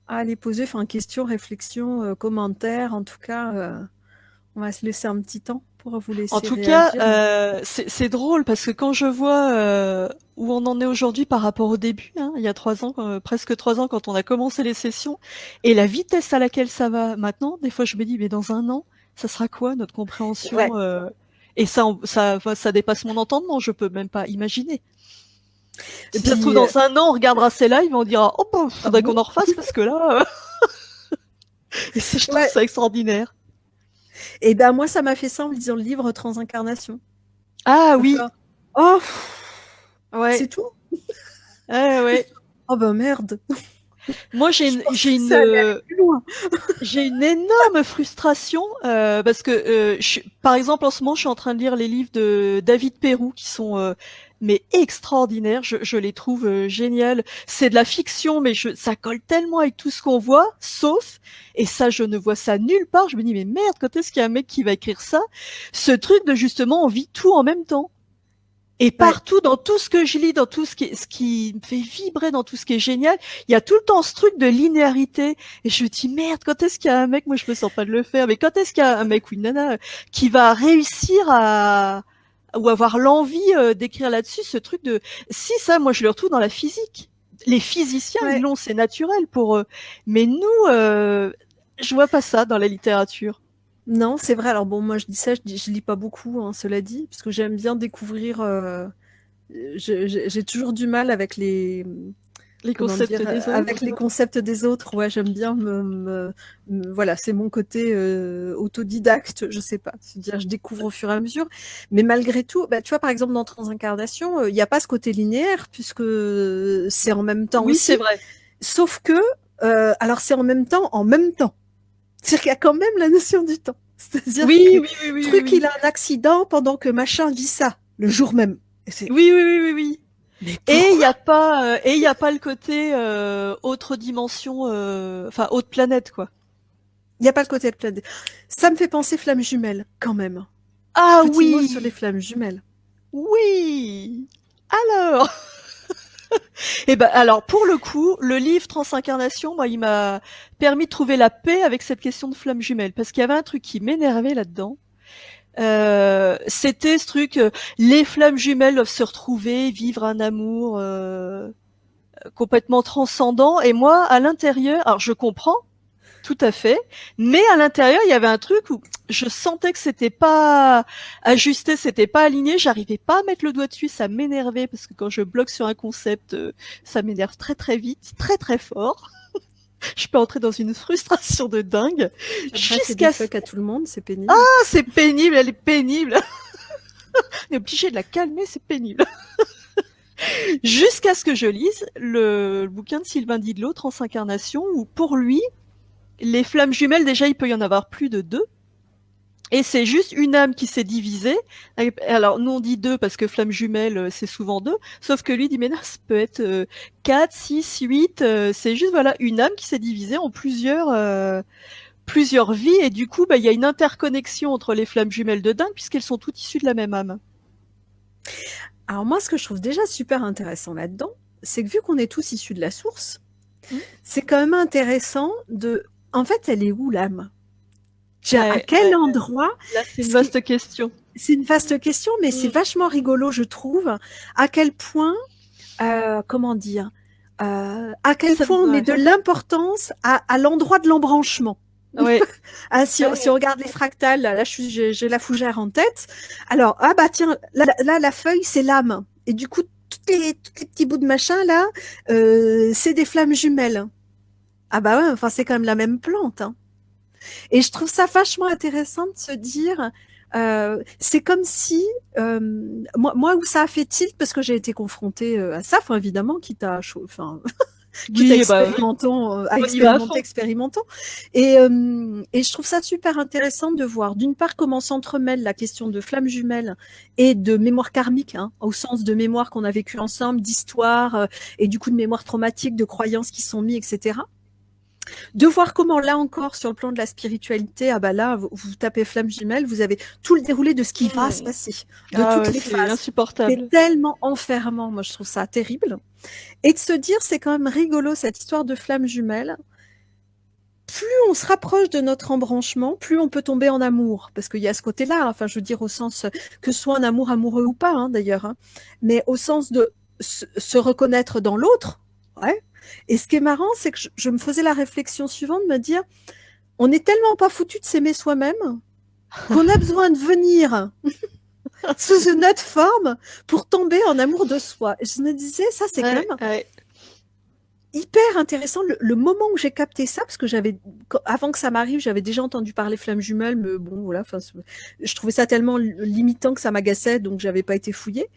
à les poser. Enfin, questions, réflexions, commentaires. En tout cas, on va se laisser un petit temps pour vous En laisser tout cas, réagir. c'est drôle parce que quand je vois où on en est aujourd'hui par rapport au début, hein, il y a 3 ans, presque 3 ans, quand on a commencé les sessions, et la vitesse à laquelle ça va maintenant, des fois je me dis, mais dans un an, ça sera quoi notre Ouais. compréhension Et ça dépasse mon entendement, je peux même pas imaginer. Et Si ça se trouve, puis, dans un an, on regardera ces lives et on dira, oh, bah, ah faudrait bon? qu'on en refasse parce que là, et ça, je trouve Ouais. ça extraordinaire. Et ben moi, ça m'a fait ça en lisant le livre Transincarnation. Ah oui, Enfin, oh, ouais, c'est tout? ouais. Oh ben merde. Moi, Je pensais que ça allait aller plus loin. j'ai une énorme frustration parce que, par exemple, en ce moment, je suis en train de lire les livres de David Perrou qui sont mais extraordinaires. Je les trouve géniales. C'est de la fiction, mais ça colle tellement avec tout ce qu'on voit, sauf, et ça, je ne vois ça nulle part. Je me dis, mais merde, quand est-ce qu'il y a un mec qui va écrire ça? Ce truc de justement, on vit tout en même temps. Et Ouais. partout, dans tout ce que je lis, dans tout ce qui me fait vibrer, dans tout ce qui est génial, il y a tout le temps ce truc de linéarité. Et je me dis, merde, quand est-ce qu'il y a un mec, moi je me sens pas de le faire, mais quand est-ce qu'il y a un mec ou une nana qui va réussir ou avoir l'envie d'écrire là-dessus, ce truc de, si ça, moi je le retrouve dans la physique. Les physiciens, ils Ouais. l'ont, c'est naturel pour eux. Mais nous, je vois pas ça dans la littérature. Non, c'est vrai. Alors bon, moi je dis ça, je lis pas beaucoup, hein, cela dit, parce que j'aime bien découvrir. J'ai toujours du mal avec les, Les comment concepts dire, des autres. avec les concepts des autres. Ouais, j'aime bien voilà, c'est mon côté autodidacte, je sais pas. C'est-à-dire, je découvre au fur et à mesure. Mais malgré tout, bah, tu vois, par exemple, dans Transincarnation, il n'y a pas ce côté linéaire, puisque c'est en même temps Oui, c'est aussi. vrai. Sauf que, alors c'est en même temps, en même temps. C'est-à-dire qu'il y a quand même la notion du temps. C'est-à-dire que Oui, oui, oui, oui, oui, truc, il oui. a un accident pendant que machin vit ça, le jour même. Et c'est, Oui, oui, oui, oui, oui. mais Et il y pourquoi? a pas, et il y a pas le côté autre dimension, enfin autre planète quoi. Il n'y a pas le côté de planète. Ça me fait penser flammes jumelles, quand même. Ah Petit mot sur les oui, flammes jumelles. oui. Alors, eh ben alors pour le coup, le livre Transincarnation, moi, il m'a permis de trouver la paix avec cette question de flammes jumelles parce qu'il y avait un truc qui m'énervait là-dedans. C'était ce truc, les flammes jumelles doivent se retrouver, vivre un amour complètement transcendant. Et moi, à l'intérieur, alors je comprends. Tout à fait. Mais à l'intérieur, il y avait un truc où je sentais que c'était pas ajusté, c'était pas aligné. J'arrivais pas à mettre le doigt dessus. Ça m'énervait parce que quand je bloque sur un concept, ça m'énerve très très vite, très très fort. Je peux entrer dans une frustration de dingue. Puis après, fait des Jusqu'à fucks à tout le monde, c'est ah, pénible. c'est pénible, elle est pénible. On est obligé de la calmer, c'est pénible. Jusqu'à ce que je lise le bouquin de Sylvain Didlot, Transincarnation, où pour lui, les flammes jumelles, déjà, il peut y en avoir plus de deux. Et c'est juste une âme qui s'est divisée. Alors, nous, on dit deux parce que flamme jumelle, c'est souvent deux. Sauf que lui dit, mais non, ça peut être 4, 6, 8. C'est juste, voilà, une âme qui s'est divisée en plusieurs vies. Et du coup, bah, il y a une interconnexion entre les flammes jumelles de dingue puisqu'elles sont toutes issues de la même âme. Alors moi, ce que je trouve déjà super intéressant là-dedans, c'est que vu qu'on est tous issus de la source, Mmh. c'est quand même intéressant de... En fait, elle est où l'âme? À Ouais, quel ouais. endroit? Là, c'est une vaste question. C'est une vaste question, mais c'est Mmh. vachement rigolo, je trouve, à quel point, comment dire, à quel Ça, point on met ouais. de l'importance à l'endroit de l'embranchement. Ouais. Ah, si Ouais. on regarde les fractales, là, j'ai la fougère en tête. Alors, ah bah tiens, là la feuille, c'est l'âme. Et du coup, tous les petits bouts de machin, là, c'est des flammes jumelles. Ah bah ouais, enfin, c'est quand même la même plante, hein. Et je trouve ça vachement intéressant de se dire, c'est comme si, moi où ça a fait tilt, parce que j'ai été confrontée à ça, enfin évidemment, quitte Oui, bah, à on y va à fond. expérimentons. Et je trouve ça super intéressant de voir, d'une part, comment s'entremêle la question de flammes jumelles et de mémoire karmique, hein, au sens de mémoire qu'on a vécu ensemble, d'histoire, et du coup de mémoire traumatique, de croyances qui sont mises, etc. De voir comment, là encore, sur le plan de la spiritualité, ah bah là, vous tapez flamme jumelle, vous avez tout le déroulé de ce qui va se Mmh. passer, de Ah toutes ouais, les c'est phases. insupportable. C'est tellement enfermant, moi je trouve ça terrible. Et de se dire, c'est quand même rigolo cette histoire de flamme jumelle. Plus on se rapproche de notre embranchement, plus on peut tomber en amour. Parce qu'il y a ce côté-là, enfin je veux dire au sens que ce soit un amour amoureux ou pas, hein, d'ailleurs, hein, mais au sens de se reconnaître dans l'autre. Ouais. Et ce qui est marrant, c'est que je me faisais la réflexion suivante, de me dire, on n'est tellement pas foutu de s'aimer soi-même qu'on a besoin de venir sous une autre forme pour tomber en amour de soi. Et je me disais, ça c'est quand Ouais, même ouais. hyper intéressant. Le moment où j'ai capté ça, parce que avant que ça m'arrive, j'avais déjà entendu parler flammes jumelles, mais bon, voilà, je trouvais ça tellement limitant que ça m'agaçait, donc j'avais pas été fouillée.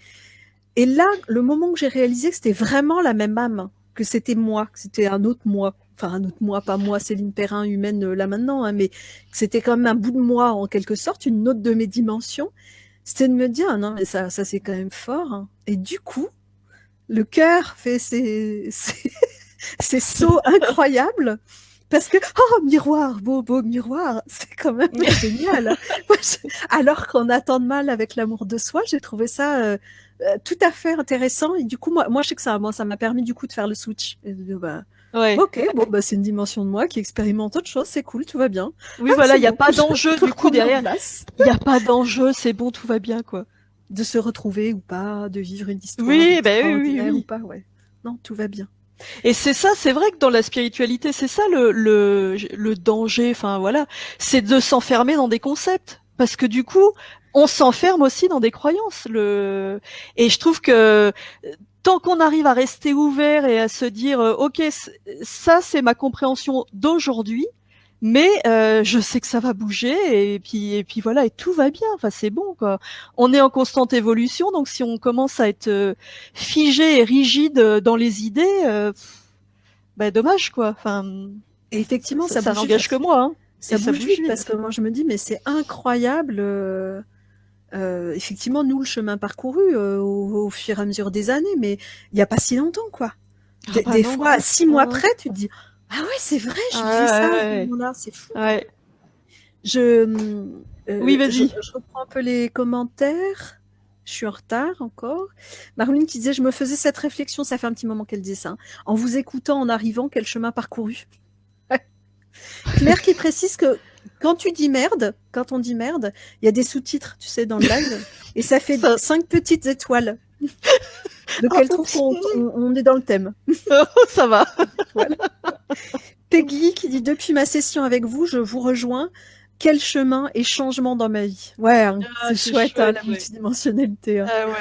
Et là, le moment où j'ai réalisé que c'était vraiment la même âme, que c'était moi, que c'était un autre moi, enfin un autre moi, pas moi, Céline Perrin humaine là maintenant, hein, mais que c'était quand même un bout de moi en quelque sorte, une autre de mes dimensions, c'était de me dire, ah non, mais ça c'est quand même fort, hein. Et du coup, le cœur fait ces sauts incroyables. Parce que, oh, miroir, beau miroir, c'est quand même génial. Alors qu'on a tant de mal avec l'amour de soi, j'ai trouvé ça tout à fait intéressant. Et du coup, moi, je sais que ça m'a permis du coup de faire le switch. Et Ouais. ok, bon, c'est une dimension de moi qui expérimente autre chose, c'est cool, tout va bien. Oui, voilà, c'est il n'y a bon, pas je d'enjeu peux du coup reprendre ma derrière. place. Il n'y a pas d'enjeu, c'est bon, tout va bien, quoi. De se retrouver ou pas, de vivre une histoire Oui, extraordinaire ou oui. pas, ouais. Non, tout va bien. Et c'est ça, c'est vrai que dans la spiritualité, c'est ça le danger, enfin voilà, c'est de s'enfermer dans des concepts. Parce que du coup, on s'enferme aussi dans des croyances. Et je trouve que tant qu'on arrive à rester ouvert et à se dire, ok, ça c'est ma compréhension d'aujourd'hui, mais je sais que ça va bouger et puis voilà et tout va bien. Enfin c'est bon quoi. On est en constante évolution, donc si on commence à être figé et rigide dans les idées, bah dommage quoi. Enfin Et effectivement, ça bouge n'engage que vite. moi, hein. Et Ça ça bouge bouge vite parce vite. que moi je me dis, mais c'est incroyable. Effectivement, nous, le chemin parcouru au fur et à mesure des années, mais il n'y a pas si longtemps, quoi. Ah bah Des non. fois, 6 mois Non, non. après, tu te dis, ah ouais, c'est vrai, je vivais ça à ce Ouais, moment-là, c'est fou. ouais, ouais. Oui, vas-y. Je reprends un peu les commentaires. Je suis en retard encore. Marouline qui disait, je me faisais cette réflexion, ça fait un petit moment qu'elle disait ça, hein. En vous écoutant, en arrivant, quel chemin parcouru. Claire qui précise que quand on dit merde, il y a des sous-titres, tu sais, dans le live, et ça fait Ça... 5 petites étoiles. Donc Ah, elle trouve oups. qu'on est dans le thème. Ça va. Voilà. Peggy qui dit, depuis ma session avec vous, je vous rejoins. Quel chemin et changement dans ma vie. Ouais, hein, Ah, c'est c'est chouette, hein, chouette, la ouais. multidimensionnalité. Hein. Ah ouais.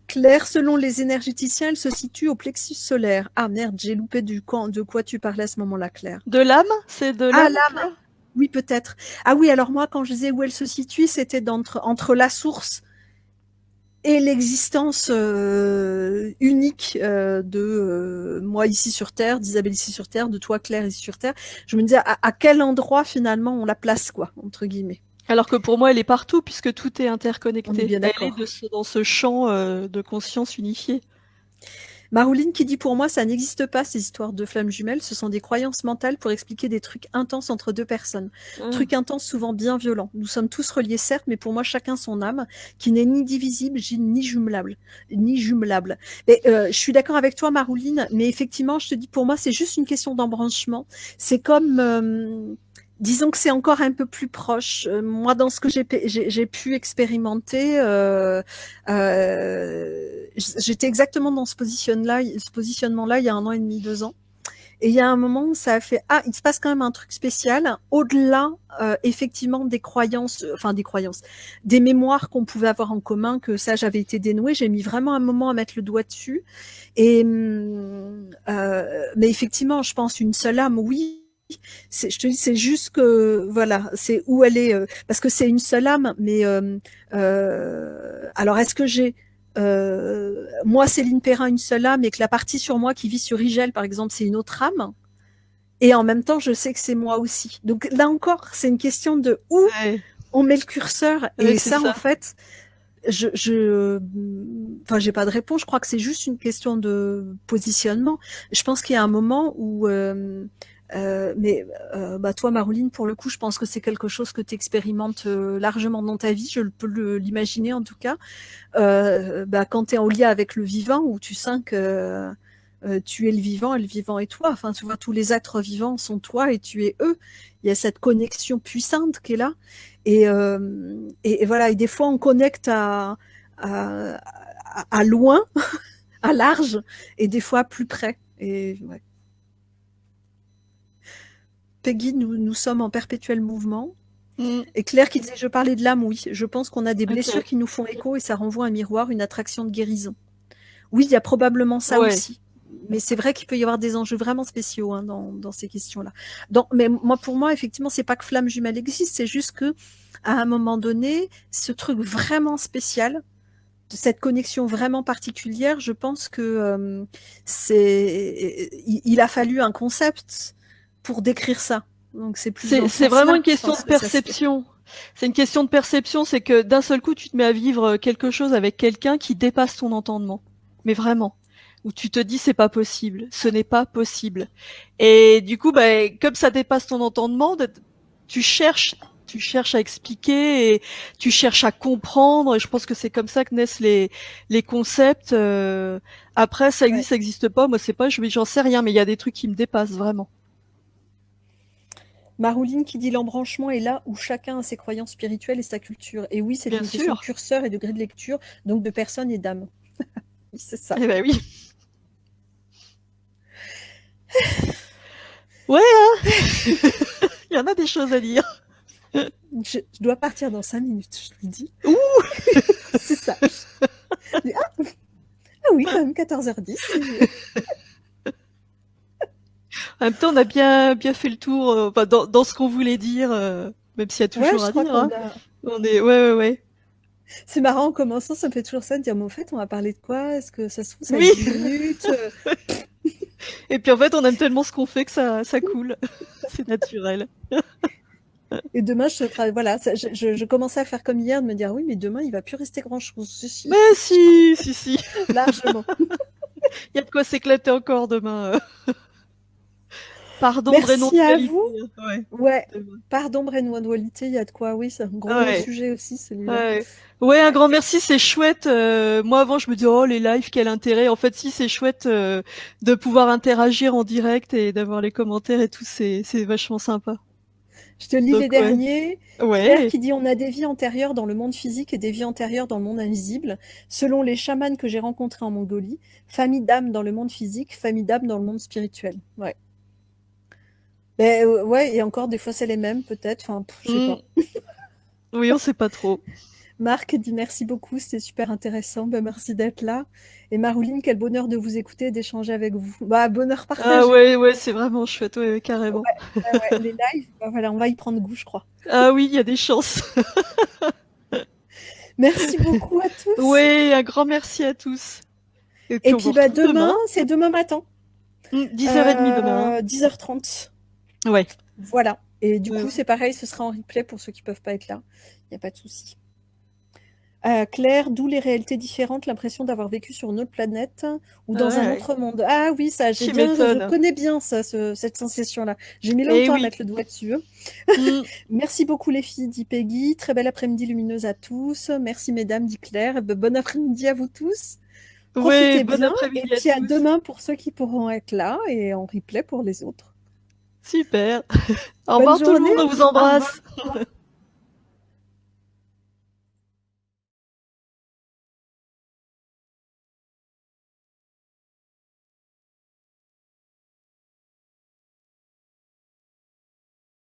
Claire, selon les énergéticiens, elle se situe au plexus solaire. Ah merde, j'ai loupé de quoi tu parlais à ce moment-là, Claire. De l'âme? C'est de Ah, l'âme, l'âme. Claire? Oui, peut-être. Ah oui, alors moi, quand je disais où elle se situe, c'était entre la source et l'existence unique de moi ici sur Terre, d'Isabelle ici sur Terre, de toi Claire ici sur Terre. Je me disais à quel endroit finalement on la place, quoi, entre guillemets. Alors que pour moi, elle est partout puisque tout est On est interconnecté. bien Elle est d'accord. dans ce champ de conscience unifié. Marouline qui dit pour moi, ça n'existe pas ces histoires de flammes jumelles, ce sont des croyances mentales pour expliquer des trucs intenses entre deux personnes. Trucs intenses souvent bien violents. Nous sommes tous reliés certes, mais pour moi chacun son âme, qui n'est ni divisible ni jumelable. Mais, je suis d'accord avec toi Marouline, mais effectivement, je te dis pour moi c'est juste une question d'embranchement. C'est comme disons que c'est encore un peu plus proche. Moi, dans ce que j'ai pu expérimenter, j'étais exactement dans ce positionnement-là il y a 1 an et demi, 2 ans. Et il y a un moment où ça a fait ah, il se passe quand même un truc spécial au-delà effectivement des croyances, des mémoires qu'on pouvait avoir en commun, que ça j'avais été dénouée. J'ai mis vraiment un moment à mettre le doigt dessus. Et mais effectivement, je pense une seule âme, oui. Je te dis, c'est juste que voilà, c'est où elle est, parce que c'est une seule âme. Mais alors, est-ce que j'ai moi, Céline Perrin, une seule âme, et que la partie sur moi qui vit sur Rigel, par exemple, c'est une autre âme. Et en même temps, je sais que c'est moi aussi. Donc là encore, c'est une question de où Ouais. on met le curseur. Ouais, Et c'est ça, en ça. fait, enfin, j'ai pas de réponse. Je crois que c'est juste une question de positionnement. Je pense qu'il y a un moment où, bah toi, Marouline, pour le coup, je pense que c'est quelque chose que tu expérimentes largement dans ta vie. Je peux l'imaginer en tout cas. Bah, quand tu es en lien avec le vivant, où tu sens que tu es le vivant et le vivant est toi. Enfin, tu vois, tous les êtres vivants sont toi et tu es eux. Il y a cette connexion puissante qui est là. Et voilà, et des fois on connecte à loin, à large, et des fois plus près. Et ouais. Peggy, nous sommes en perpétuel mouvement. Et Claire qui disait, je parlais de l'âme, oui. Je pense qu'on a des blessures qui nous font écho et ça renvoie un miroir, une attraction de guérison. Oui, il y a probablement ça aussi. Mais c'est vrai qu'il peut y avoir des enjeux vraiment spéciaux hein, dans ces questions-là. Mais pour moi, effectivement, c'est pas que flamme jumelle existe, c'est juste que à un moment donné, ce truc vraiment spécial, cette connexion vraiment particulière, je pense que il a fallu un concept pour décrire ça. Donc c'est plus dans ce C'est vraiment sens-là, une je question pense de que ça se fait. perception. C'est une question de perception, c'est que d'un seul coup, tu te mets à vivre quelque chose avec quelqu'un qui dépasse ton entendement. Mais vraiment. Où tu te dis, c'est pas possible. Ce n'est pas possible. Et du coup, bah, comme ça dépasse ton entendement, tu cherches tu cherches à expliquer et tu cherches à comprendre. Et je pense que c'est comme ça que naissent les concepts. Après, ça Ouais. existe, ça existe pas. Moi, c'est pas, j'en sais rien, mais il y a des trucs qui me dépassent vraiment. Marouline qui dit l'embranchement est là où chacun a ses croyances spirituelles et sa culture. Et oui, c'est Bien une question de sûr. curseur et de grille de lecture, donc de personnes et d'âmes. Oui, c'est ça. Eh ben oui. Ouais, hein. Il y en a des choses à dire. Je dois partir dans 5 minutes, je vous le dis. Ouh. C'est ça. Ah oui, quand même, 14h10. En même temps, on a bien fait le tour, enfin, dans ce qu'on voulait dire, même s'il y a Ouais, toujours je à crois dire, qu'on hein. a. Ouais. C'est marrant, en commençant, ça me fait toujours ça de dire, mais au fait, on va parler de quoi? Est-ce que ça se trouve, ça va Oui. être 10 minutes? Et puis en fait, on aime tellement ce qu'on fait que ça coule. C'est naturel. Et demain, voilà, je commençais à faire comme hier, de me dire, oui, mais demain, il va plus rester grand-chose. Mais si. Largement. Il y a de quoi s'éclater encore demain. Pardon, vrai nom de Merci à qualité. vous. Ouais. Ouais. Demain. Pardon, Brenouin dualité, il y a de quoi. Oui, c'est un gros Ouais. sujet aussi, celui-là. Ouais, un Ouais. grand merci, c'est chouette. Moi avant, je me dis oh les lives, quel intérêt. En fait, si c'est chouette de pouvoir interagir en direct et d'avoir les commentaires et tout, c'est vachement sympa. Je te lis les Donc ouais, derniers. Claire ouais, qui dit on a des vies antérieures dans le monde physique et des vies antérieures dans le monde invisible. Selon les chamans que j'ai rencontrés en Mongolie, famille d'âmes dans le monde physique, famille d'âmes dans le monde spirituel. Ouais. Mais, ouais, et encore des fois c'est les mêmes peut-être. Enfin, je sais pas. Oui, on sait pas trop. Marc dit merci beaucoup, c'était super intéressant. Ben, merci d'être là. Et Marouline, quel bonheur de vous écouter et d'échanger avec vous. Bah, bonheur Ah partagé. ouais, c'est vraiment chouette, ouais, carrément. Ouais, les lives, bah, voilà, on va y prendre goût, je crois. Ah oui, il y a des chances. Merci beaucoup à tous. Ouais, un grand merci à tous. Et puis Et on vous puis bah, retrouve demain, demain. c'est demain matin. 10h30 demain. 10h30. Ouais. Voilà. Et du coup, Ouais. c'est pareil, ce sera en replay pour ceux qui peuvent pas être là. Il n'y a pas de souci. Claire, d'où les réalités différentes, l'impression d'avoir vécu sur une autre planète ou dans un Ouais, autre monde. Ah oui, ça, tu je m'étonnes. connais bien ça, cette sensation-là. J'ai mis Eh longtemps à oui. mettre le doigt dessus. Mm. Merci beaucoup les filles, dit Peggy. Très bel après-midi lumineuse à tous. Merci mesdames, dit Claire. Bon après-midi à vous tous. Ouais, Profitez bon bien. Et après-midi à puis à tous. demain pour ceux qui pourront être là et en replay pour les autres. Super. Au Bonne revoir tout le journée. monde, on vous Au revoir. embrasse.